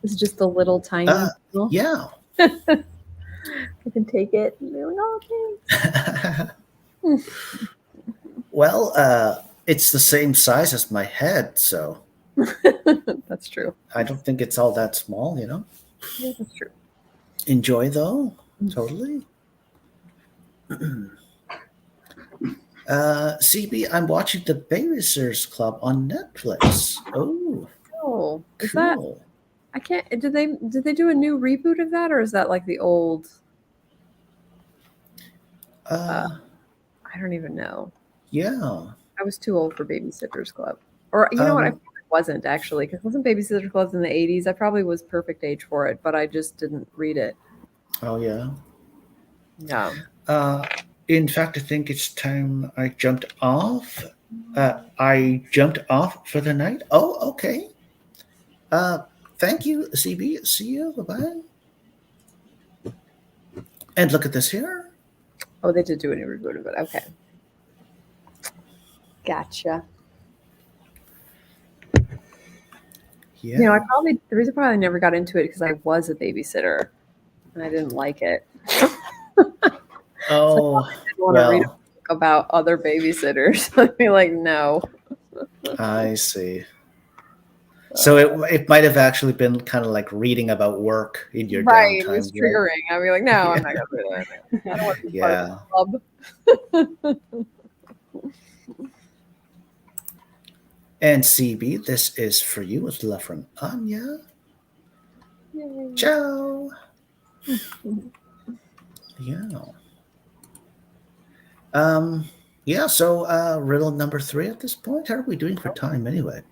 it's just a little tiny journal. Yeah. I can take it and be like, oh, thanks. Well, it's the same size as my head, so That's true. I don't think it's all that small, Yeah, that's true. Enjoy though, totally. CB, I'm watching the Babysitters Club on Netflix. Oh, Oh, is cool. that? I can't. Did they do a new reboot of that, or is that like the old? I don't even know. Yeah. I was too old for Babysitters Club, or you know what? I wasn't actually, because wasn't Babysitters Club in the 80s? I probably was perfect age for it, but I just didn't read it. Oh, yeah. Yeah. In fact, I think it's time I jumped off. I jumped off for the night. Oh, okay. Thank you, CB. See you. Bye-bye. And look at this here. Oh, they did do a new reboot of it. Okay. Gotcha. Yeah. The reason I never got into it because I was a babysitter and I didn't like it. Oh, I didn't want to read a book about other babysitters. I'd be like, no. I see. So it might have actually been kind of like reading about work in your Right, downtime. it was triggering. I'd be like, no, I'm not gonna do that. I don't want to be part of the club. And CB, this is for you with love from Anya. Yay. Ciao. Yeah. Yeah, so riddle number 3 at this point. How are we doing for time anyway?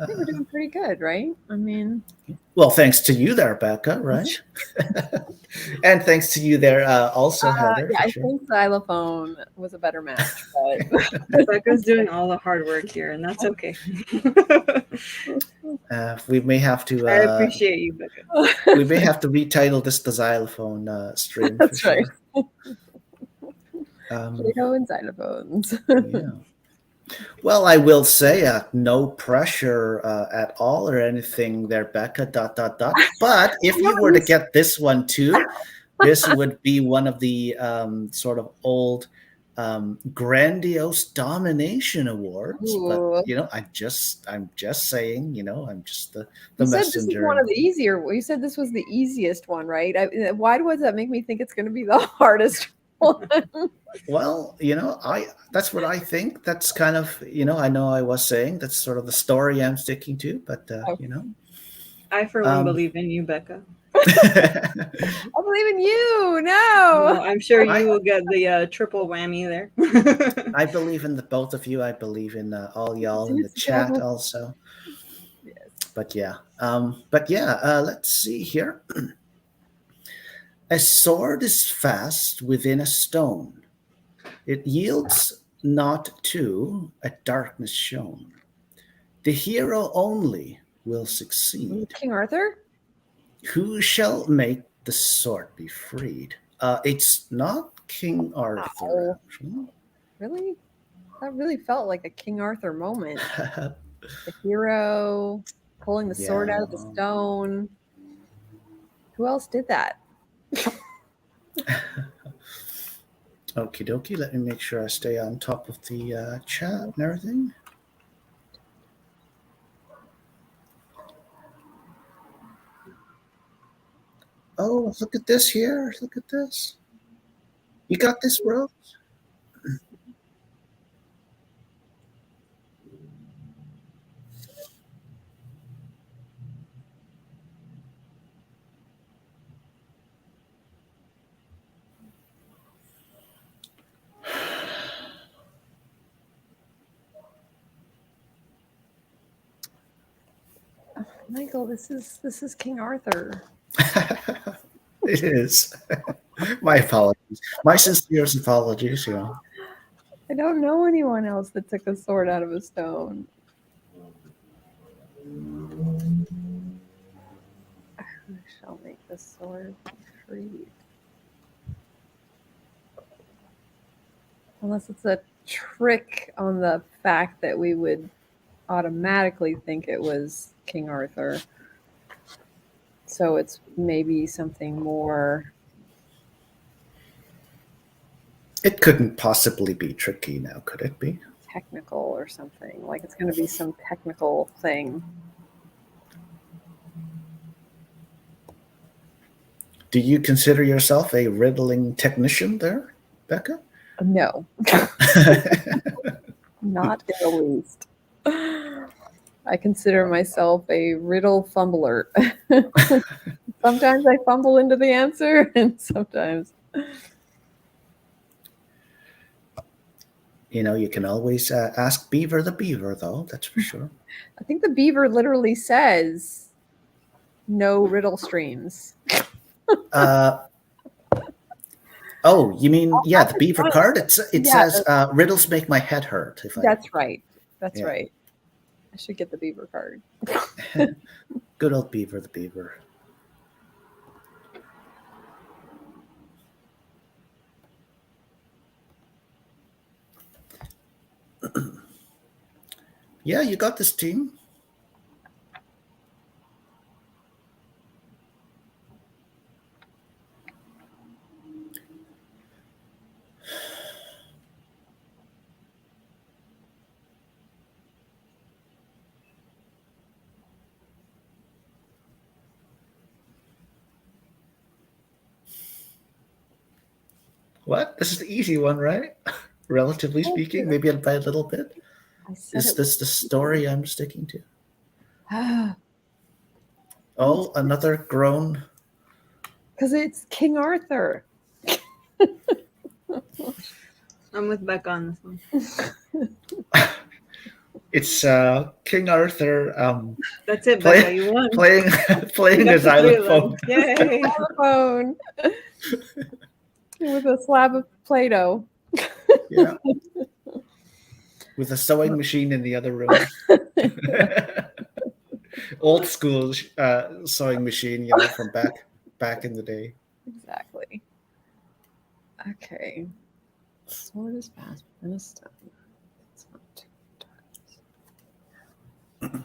I think we're doing pretty good, right? I mean, well, thanks to you there, Becca, right? And thanks to you there also, Heather. yeah, I think xylophone was a better match, but Becca's doing all the hard work here, and that's okay. We may have to. I appreciate you, Becca. We may have to retitle this the xylophone stream. That's for right. Sure. Plato and xylophones. Yeah. Well, I will say no pressure at all or anything there, Becca, ... But if you were to get this one too, this would be one of the sort of old grandiose domination awards. Ooh. But, I'm just saying, I'm just the you messenger. said this is one of the easier. You said this was the easiest one, right? Why does that make me think it's going to be the hardest one? Well, that's what I think. That's kind of, I know I was saying that's sort of the story I'm sticking to, but I for one believe in you, Becca. I believe in you. No, well, I'm sure you will get the triple whammy there. I believe in the both of you. I believe in all y'all in the chat also. Yes. But yeah, let's see here. A sword is fast within a stone. It yields not to a darkness shown. The hero only will succeed. King Arthur? Who shall make the sword be freed? It's not King Arthur, actually. Really? That really felt like a King Arthur moment. The hero pulling the sword out of the stone. Who else did that? Okie dokie. Let me make sure I stay on top of the chat and everything. Oh, look at this here. Look at this. You got this, bro? Michael, this is King Arthur. It is. My apologies. My sincerest apologies. You know. I don't know anyone else that took a sword out of a stone. Who shall make the sword freed? Unless it's a trick on the fact that we would automatically think it was King Arthur. So it's maybe something more. It couldn't possibly be tricky now, could it be? Technical or something. Like it's going to be some technical thing. Do you consider yourself a riddling technician there, Becca? No. Not in the least. I consider myself a riddle fumbler. Sometimes I fumble into the answer, and sometimes. You know, you can always ask Beaver the Beaver, though, that's for sure. I think the beaver literally says no riddle streams. Oh, you mean, yeah, the Beaver card? It Yeah. says, riddles make my head hurt. That's right. That's Yeah. right. I should get the beaver card. Good old Beaver the Beaver. Yeah, you got this, team. What? This is the easy one, right? Relatively speaking, maybe by a little bit. Is this the story I'm sticking to? Oh, another groan. Because it's King Arthur. I'm with Becca on this one. It's King Arthur. That's it, Becca. You won. Playing a xylophone. Yay! Xylophone with a slab of Play-Doh. Yeah. With a sewing machine in the other room. Old school sewing machine, you know, from back in the day. Exactly. Okay. Sword is fast within a stone. It's not too dark.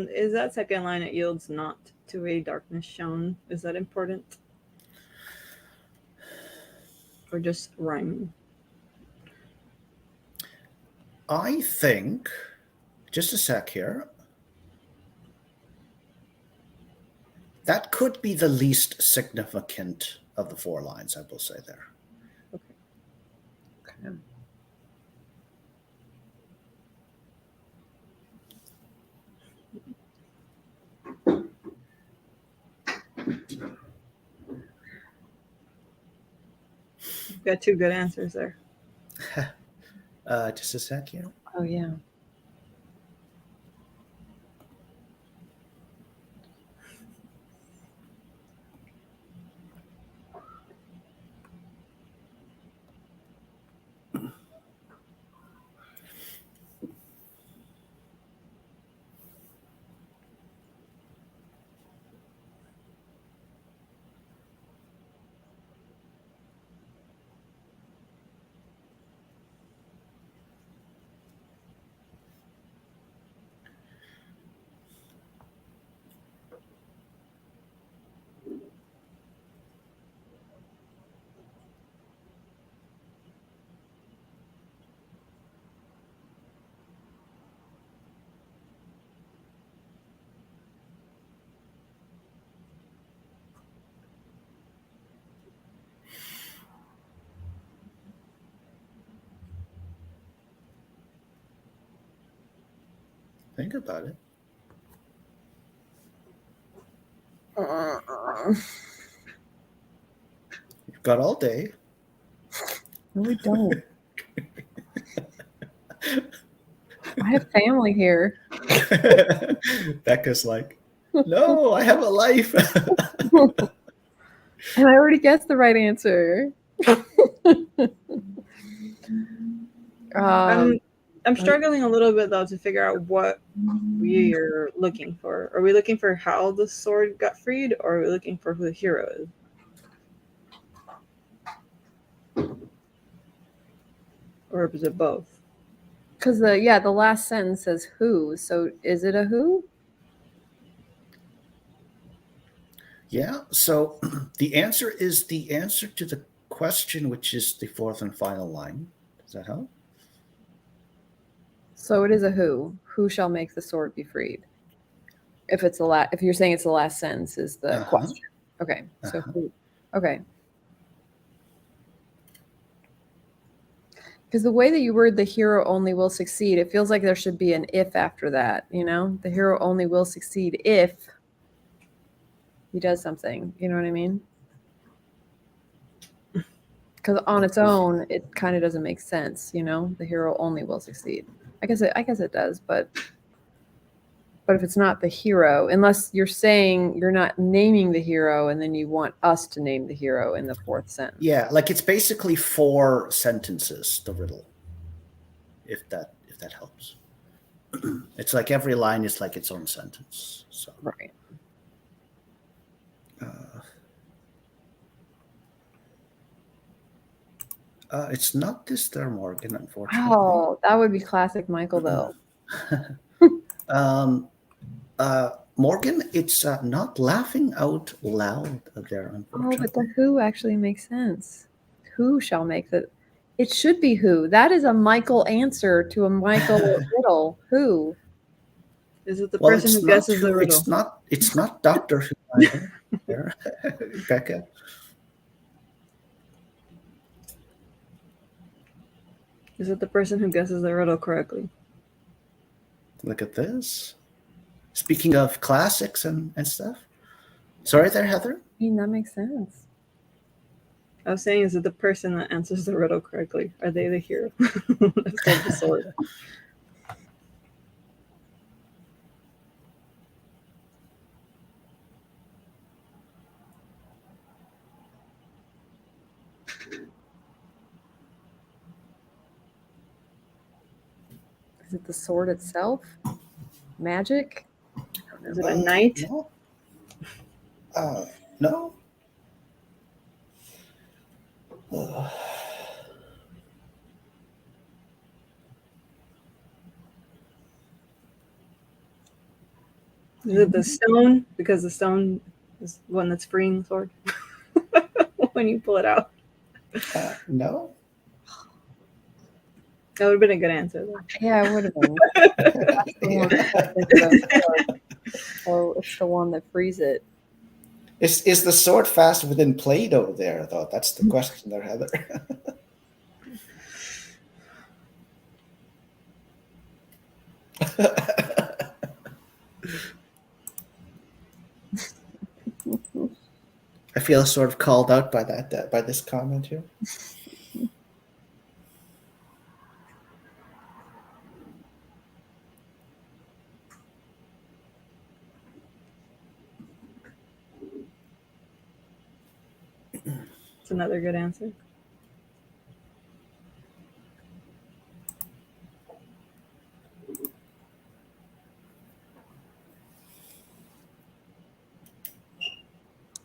Is that second line, it yields not to a darkness shown? Is that important? Or just rhyming? I think, just a sec here, that could be the least significant of the 4 lines, I will say there. Okay. You've got 2 good answers there. Just a sec here. Oh, yeah. Think about it. You've got all day. No, we don't. I have family here. Becca's like, no, I have a life. And I already guessed the right answer. I'm struggling a little bit though to figure out what we're looking for. Are we looking for how the sword got freed, or are we looking for who the hero is? Or is it both? Because the last sentence says who. So is it a who? Yeah, so the answer is the answer to the question, which is the fourth and final line. Does that help? So it is a who. Who shall make the sword be freed? If it's if you're saying it's the last sentence is the question. Okay. So who? Okay. Because the way that you word the hero only will succeed, it feels like there should be an if after that, you know? The hero only will succeed if he does something. You know what I mean? Because on its own, it kind of doesn't make sense, you know? The hero only will succeed. I guess it does, but if it's not the hero, unless you're saying you're not naming the hero and then you want us to name the hero in the fourth sentence. Yeah, like it's basically 4 sentences, the riddle. If that helps. It's like every line is like its own sentence. So right. It's not this there, Morgan, unfortunately. Oh, that would be classic Michael, though. Morgan, it's not laughing out loud there, unfortunately. Oh, but the who actually makes sense. Who shall make the... It should be who. That is a Michael answer to a Michael riddle. Who? Is it the person who guesses the riddle? It's not Doctor Who either. There, Becca. Is it the person who guesses the riddle correctly? Look at this. Speaking of classics and stuff. Sorry there, Heather? I mean, that makes sense. I was saying, is it the person that answers the riddle correctly? Are they the hero? Let's hold the sword. Is it the sword itself? Magic? Is it a knight? No. No. Is it the stone? Because the stone is the one that's freeing the sword when you pull it out. No. That would have been a good answer, though. Yeah, it would have been. That's the one. Oh, it's the one that frees it. Is the sword fast within Play-Doh there, though? That's the question there, Heather. I feel sort of called out by that by this comment here. It's another good answer.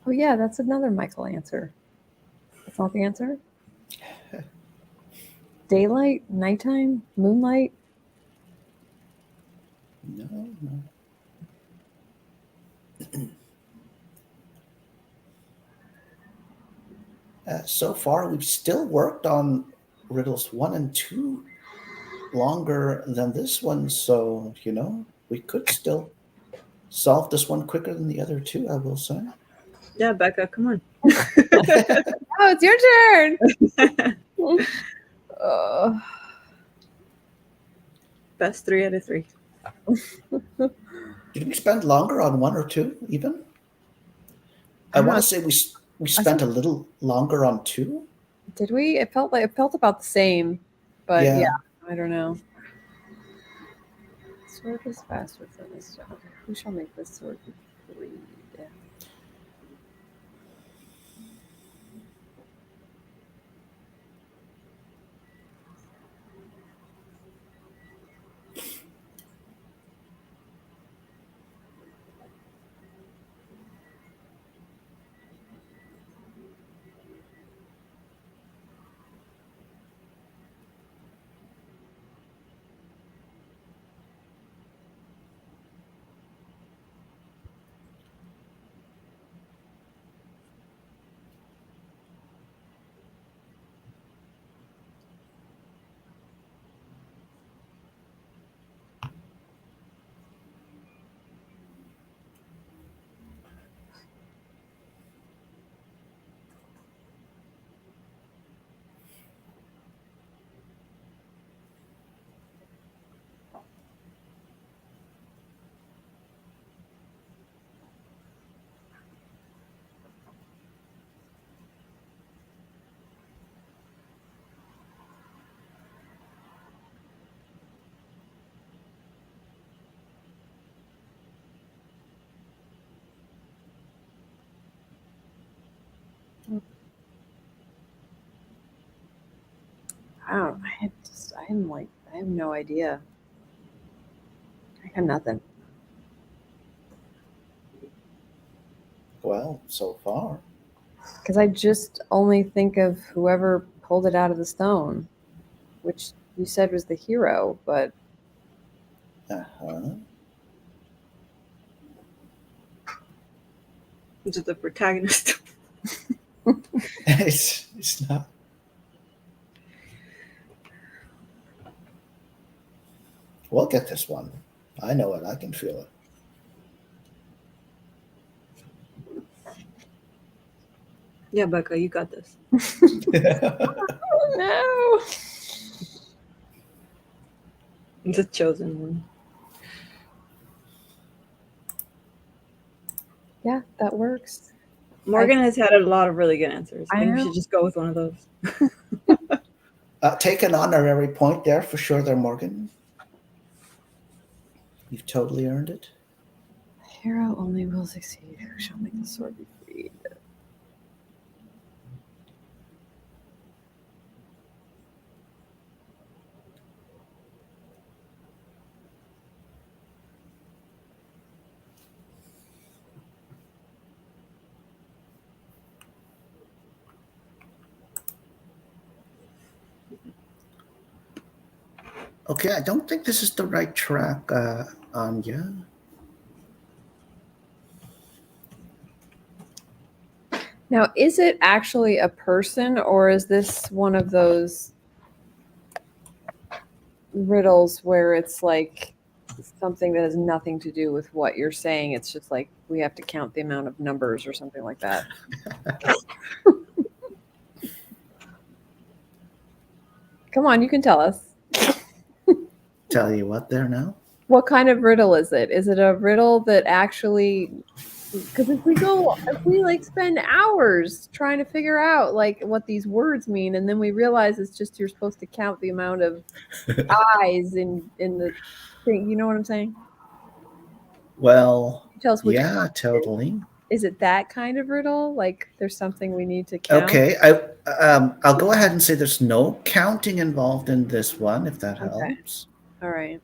Oh, yeah, that's another Michael answer. That's not the answer? Daylight? Nighttime? Moonlight? No. So far, we've still worked on riddles 1 and 2 longer than this one, so we could still solve this one quicker than the other 2, I will say. Yeah, Becca, come on. Oh, it's your turn. Best 3 out of 3. Did we spend longer on 1 or 2 even? I want to say we spent a little longer on 2. Did we? It felt about the same, But Yeah. yeah, I don't know. Sword is faster than this stone. Who shall make this sword bleed? I don't. I have no idea. I got nothing. Well, so far. Because I just only think of whoever pulled it out of the stone, which you said was the hero, but Uh-huh. Is it the protagonist? It's not. We'll get this one. I know it. I can feel it. Yeah, Becca, you got this. oh no. It's a chosen one. Yeah, that works. Morgan has had a lot of really good answers. I I think we know. should just go with one of those. Take an honorary point there for sure there, Morgan. You've totally earned it. Hero only will succeed. Who shall make the sword be freed? Okay, I don't think this is the right track, Anya. Now, is it actually a person, or is this one of those riddles where it's like something that has nothing to do with what you're saying? It's just like we have to count the amount of numbers or something like that. Come on, you can tell us. Tell you what there now. What kind of riddle is it? Is it a riddle that actually, because if we like spend hours trying to figure out like what these words mean, and then we realize it's just you're supposed to count the amount of eyes in the thing. You know what I'm saying? Well, Tell us which yeah, one. totally. Is it that kind of riddle? Like there's something we need to count? Okay, I'll go ahead and say there's no counting involved in this one, if that helps. All right.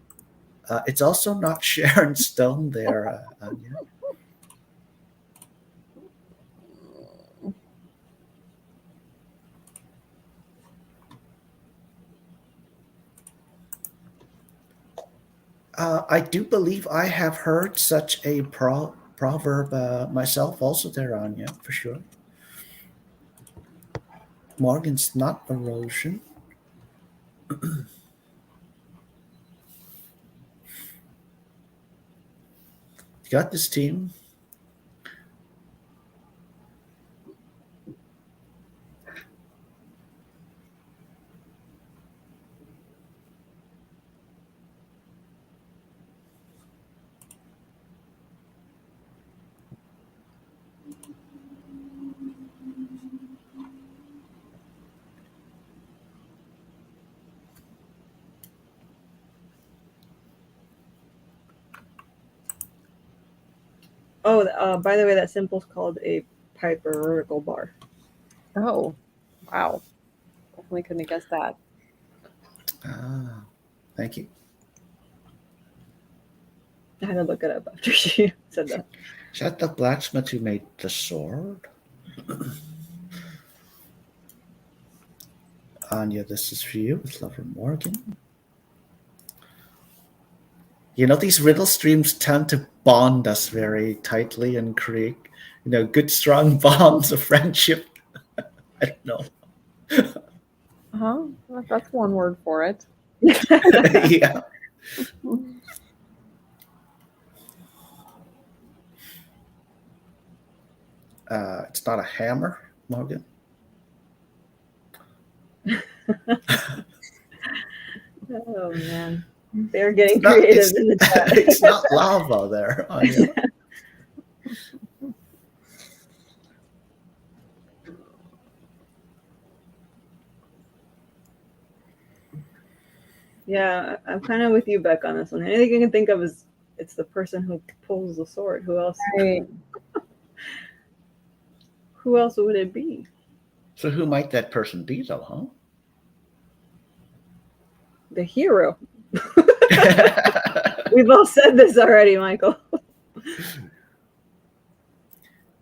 It's also not Sharon Stone there, Anya. I do believe I have heard such a proverb myself also there, Anya, for sure. Morgan's not erosion. You got this, team. Oh, by the way, that symbol's called a hypervertical bar. Oh, wow. Definitely couldn't have guessed that. Ah, thank you. I had to look it up after she said that. Is that the blacksmith who made the sword? Anya, this is for you with Lover Morgan. You know, these riddle streams tend to bond us very tightly and create, good, strong bonds of friendship. I don't know. That's one word for it. Yeah. It's not a hammer, Morgan. Oh man, they're getting creative in the chat. It's not lava there, Anya. Yeah, I'm kind of with you, Beck, on this one. Anything I can think of is it's the person who pulls the sword. Who else? Right. Who else would it be? So who might that person be, though, huh? The hero. We've all said this already, Michael.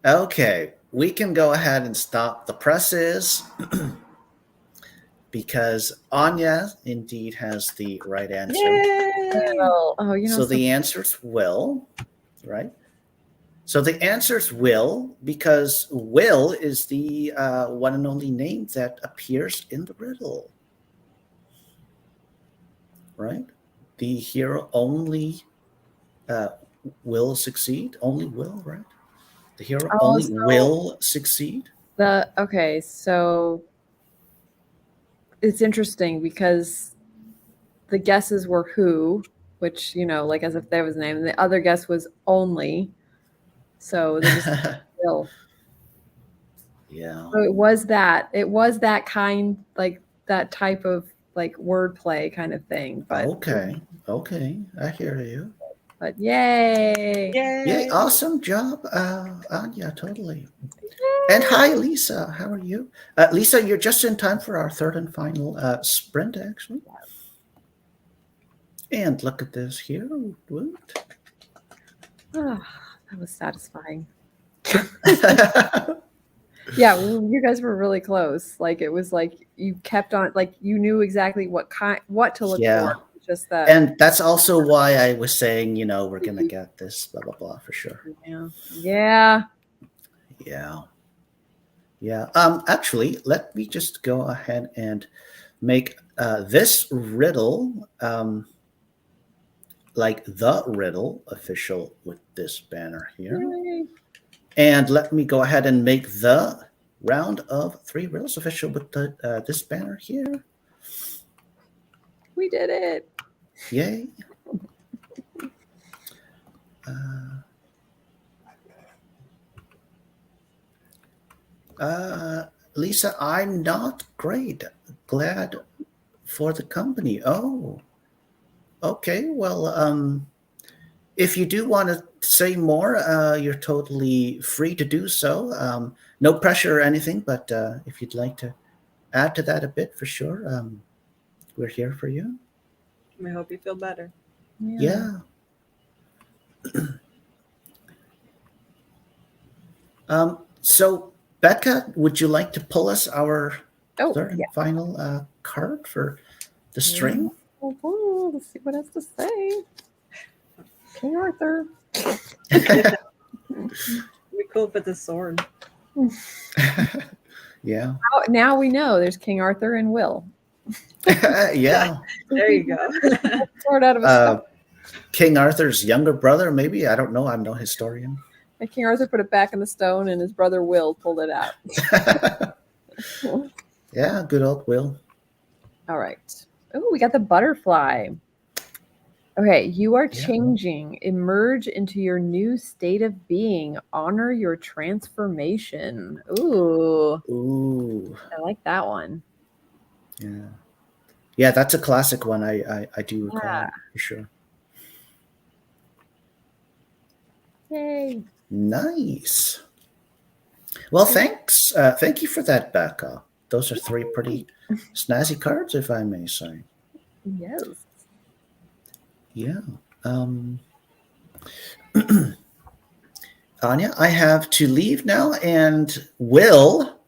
Okay, we can go ahead and stop the presses because Anya indeed has the right answer. Yay! So the answer's will, right? So the answer's will because Will is the one and only name that appears in the riddle, right? The hero only will succeed, only will, right? The hero only will succeed. Okay, so it's interesting because the guesses were who, which, like as if there was a name, and the other guess was only. So they just will. Yeah. So it was that kind, like that type of like wordplay kind of thing. But Okay, I hear you. But yay! Yay! Awesome job, Anya, totally. Yay. And hi, Lisa. How are you? Lisa, you're just in time for our third and final sprint, actually. And look at this here. That was satisfying. Yeah, you guys were really close. Like it was like you kept on, like you knew exactly what to look for. Just that. And that's also why I was saying, we're gonna get this, blah blah blah, for sure. Yeah. Actually, let me just go ahead and make this riddle like the riddle official with this banner here. Yay. And let me go ahead and make the round of 3 riddles official with this banner here. We did it. Yay. Lisa, I'm not great. Glad for the company. Oh, okay. Well, if you do want to say more, you're totally free to do so. No pressure or anything, but if you'd like to add to that a bit, for sure, we're here for you. I hope you feel better. Yeah. So, Becca, would you like to pull us our third and final card for the string? Oh, let's see what it has to say. King Arthur. We cool with the sword. Yeah. Now we know there's King Arthur and Will. Yeah. There you go. Sword out of a stone. King Arthur's younger brother, maybe? I don't know. I'm no historian. And King Arthur put it back in the stone, and his brother Will pulled it out. Yeah, good old Will. All right. Oh, we got the butterfly. Okay, you are changing. Emerge into your new state of being. Honor your transformation. Ooh. I like that one. Yeah. Yeah, that's a classic one. I do recall for sure. Yay. Nice. Well, thanks. Thank you for that, Becca. Those are three pretty snazzy cards, if I may say. Yes. Yeah. Anya, I have to leave now, and Will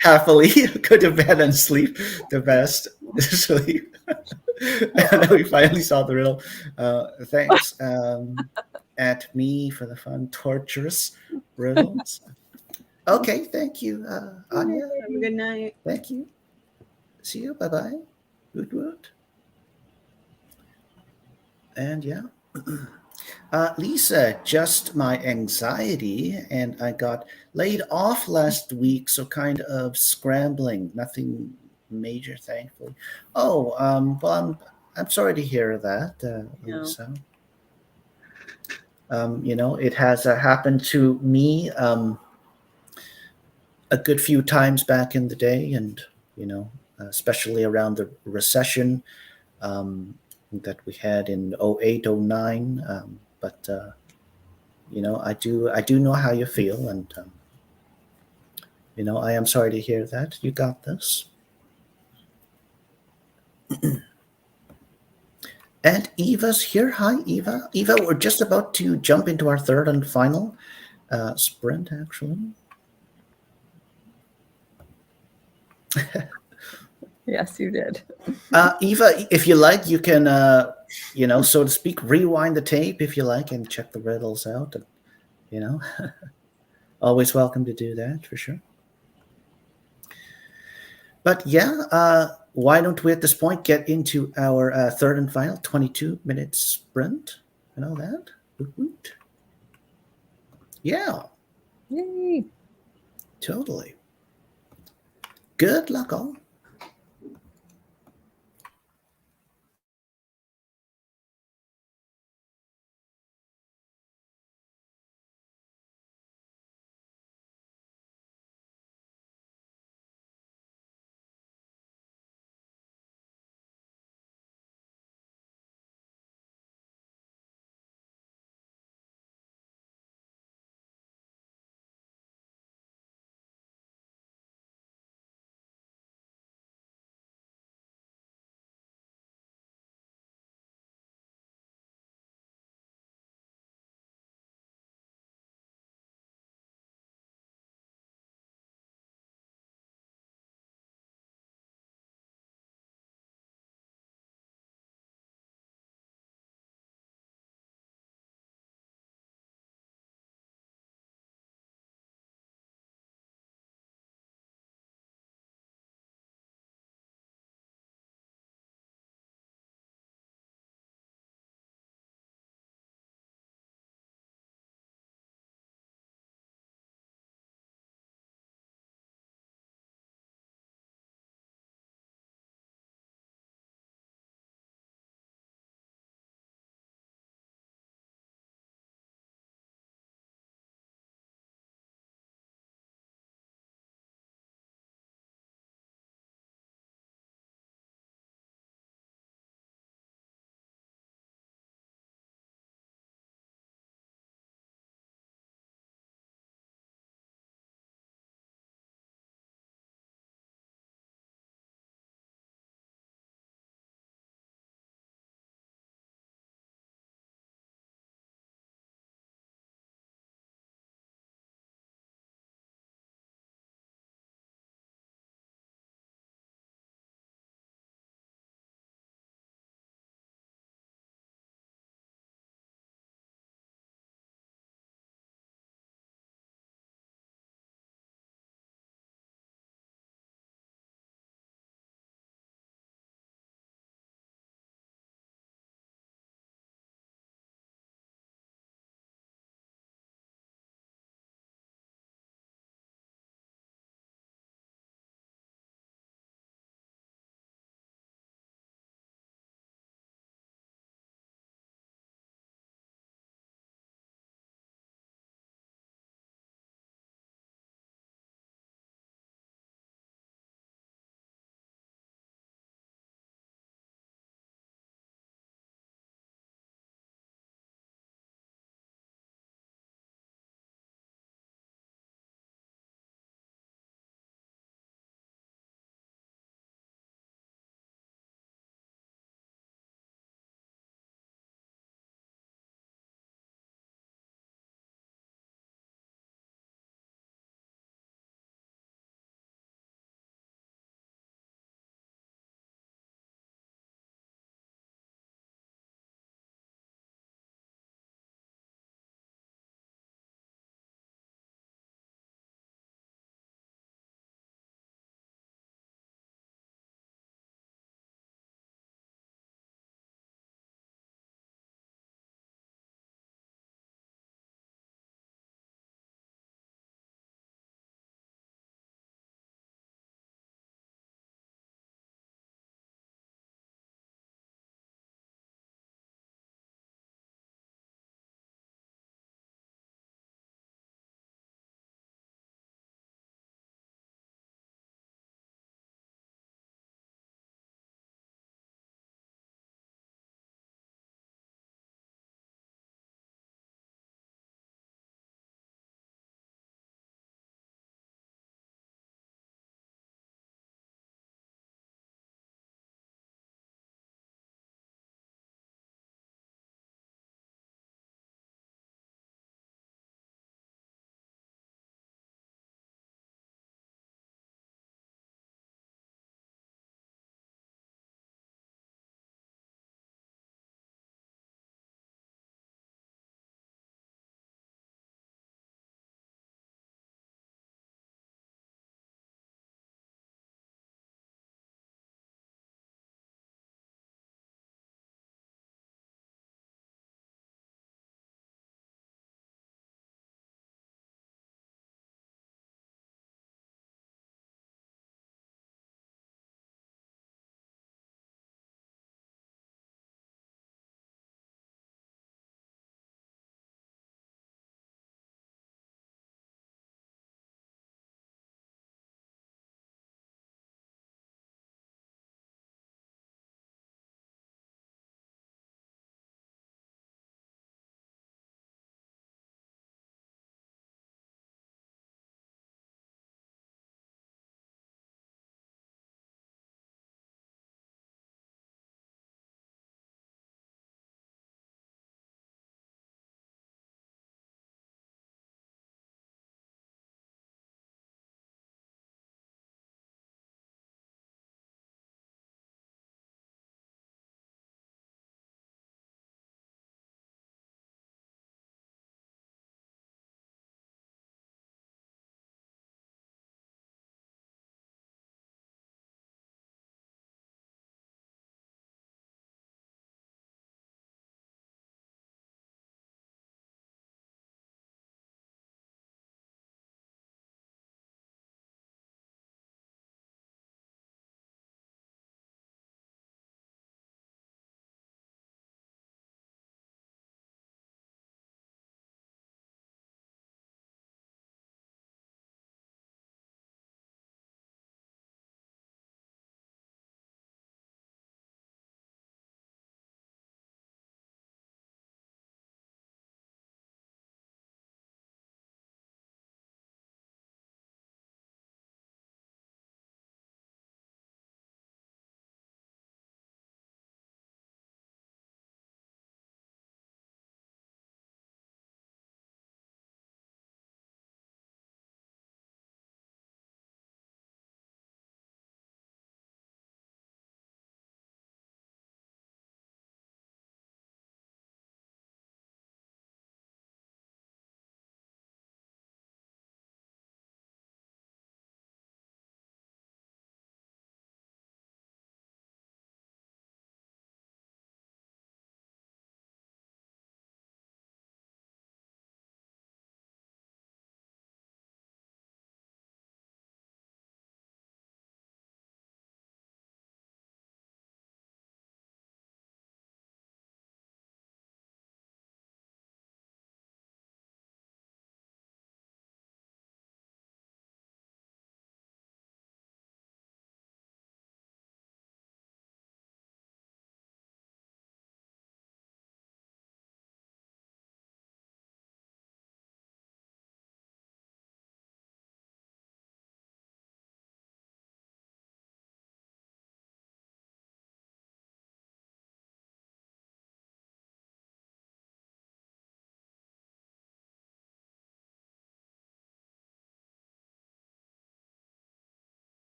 happily go to bed and sleep the best sleep. And we finally saw the riddle. Thanks, at me for the fun, torturous riddles. Okay, thank you, Anya. Have a good night. Thank you. See you. Bye bye. Good word. And yeah. Lisa, just my anxiety, and I got laid off last week, so kind of scrambling. Nothing major, thankfully. Oh, well, I'm sorry to hear that, No. Lisa. It has happened to me a good few times back in the day, and especially around the recession that we had in 08, 09. But I do know how you feel, and I am sorry to hear that. You got this. And Eva's here. Hi, Eva. Eva, we're just about to jump into our third and final sprint, actually. Yes, you did. Eva, if you like, you can, so to speak, rewind the tape if you like and check the riddles out. And, always welcome to do that for sure. But yeah, why don't we at this point get into our third and final 22-minute sprint and all that? Woot woot. Yeah, Yay. totally. Good luck, all.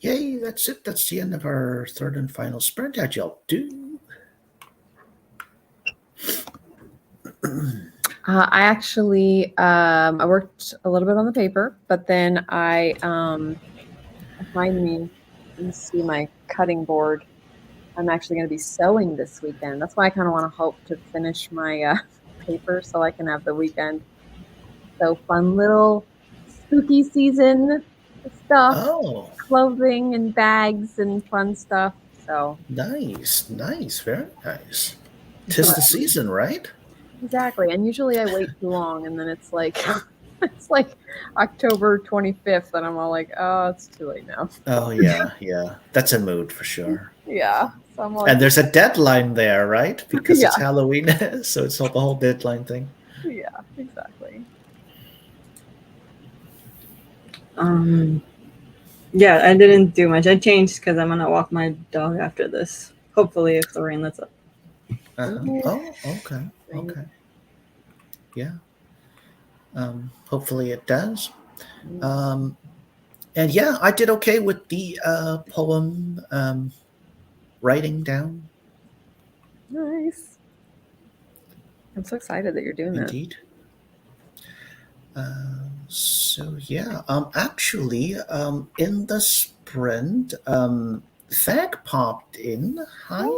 Yay, that's it. That's the end of our third and final sprint. How'd y'all do? I actually I worked a little bit on the paper, but then I finally, you see my cutting board. I'm actually going to be sewing this weekend. That's why I kind of want to hope to finish my paper so I can have the weekend. So fun little spooky season stuff, Oh, clothing and bags and fun stuff. So nice. Very nice. 'Tis the season, right? exactly. And usually I wait too long, and then it's like it's like October 25th, and I'm all like, oh, it's too late now. Oh, yeah. That's a mood for sure. Yeah. So I'm like, And there's a deadline there, right? Because it's Yeah. Halloween, so it's not the whole deadline thing. yeah, exactly. Yeah, I didn't do much. I changed because I'm gonna walk my dog after this. Hopefully, if the rain lets up. Oh, okay. Yeah. Hopefully it does. And yeah, I did okay with the poem writing down. Nice. I'm so excited that you're doing that. Indeed. So yeah, actually, in the sprint, Thag popped in. Hi,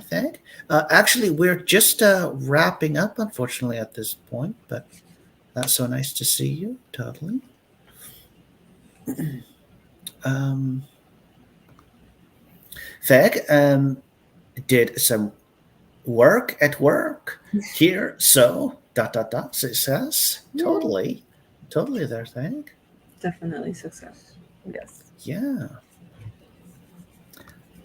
Thag. Actually, we're just wrapping up, unfortunately, at this point, but that's so nice to see you. Totally. Thag did some work at work here, so ... success. Totally there, Thag. Definitely success. Yes. Yeah.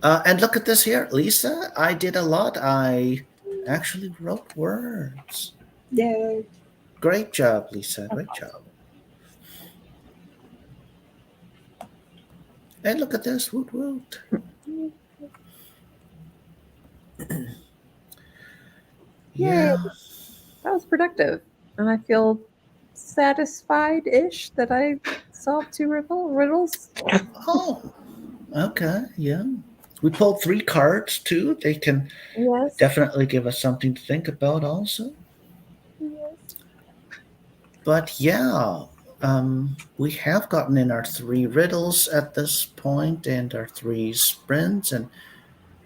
And look at this here, Lisa. I did a lot. I actually wrote words. Yay. Great job, Lisa. Great job. And look at this. Woot woot. Yeah. That was productive. And I feel satisfied-ish that I solved 2 riddles. Oh, okay. Yeah. We pulled 3 cards too. They can Yes. definitely give us something to think about also. Yes. But yeah, we have gotten in our 3 riddles at this point and our 3 sprints and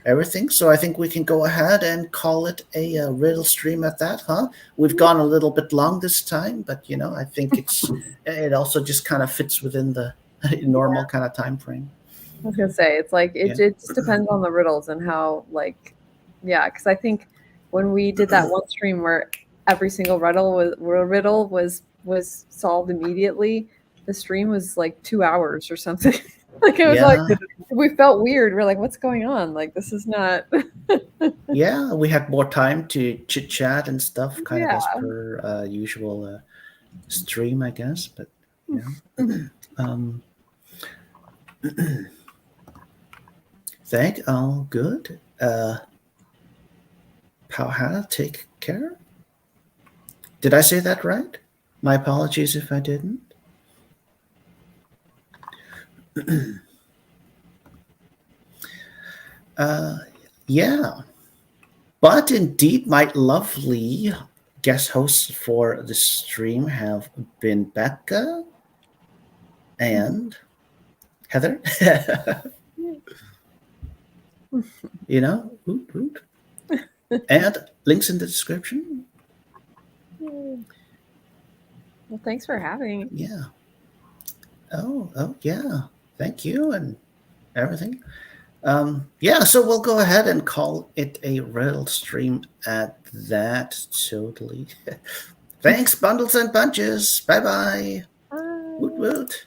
everything. So I think we can go ahead and call it a riddle stream at that, huh? We've gone a little bit long this time, but I think it also just kind of fits within the normal kind of time frame. I was gonna say it just depends on the riddles and how because I think when we did that one stream where every single riddle was solved immediately, the stream was like 2 hours or something. Like it was like we felt weird. We're like, what's going on? Like this is not. Yeah, we had more time to chit chat and stuff, kind of as per usual stream, I guess. But thank all good. Pauhana, take care. Did I say that right? My apologies if I didn't. Yeah. But indeed, my lovely guest hosts for the stream have been Becca and Heather. Hoot, hoot. And links in the description. Well, thanks for having. Yeah. Oh, yeah. Thank you and everything. Yeah, so we'll go ahead and call it a riddle stream at that. Totally. Thanks, bundles and bunches. Bye-bye. Bye. Woot woot.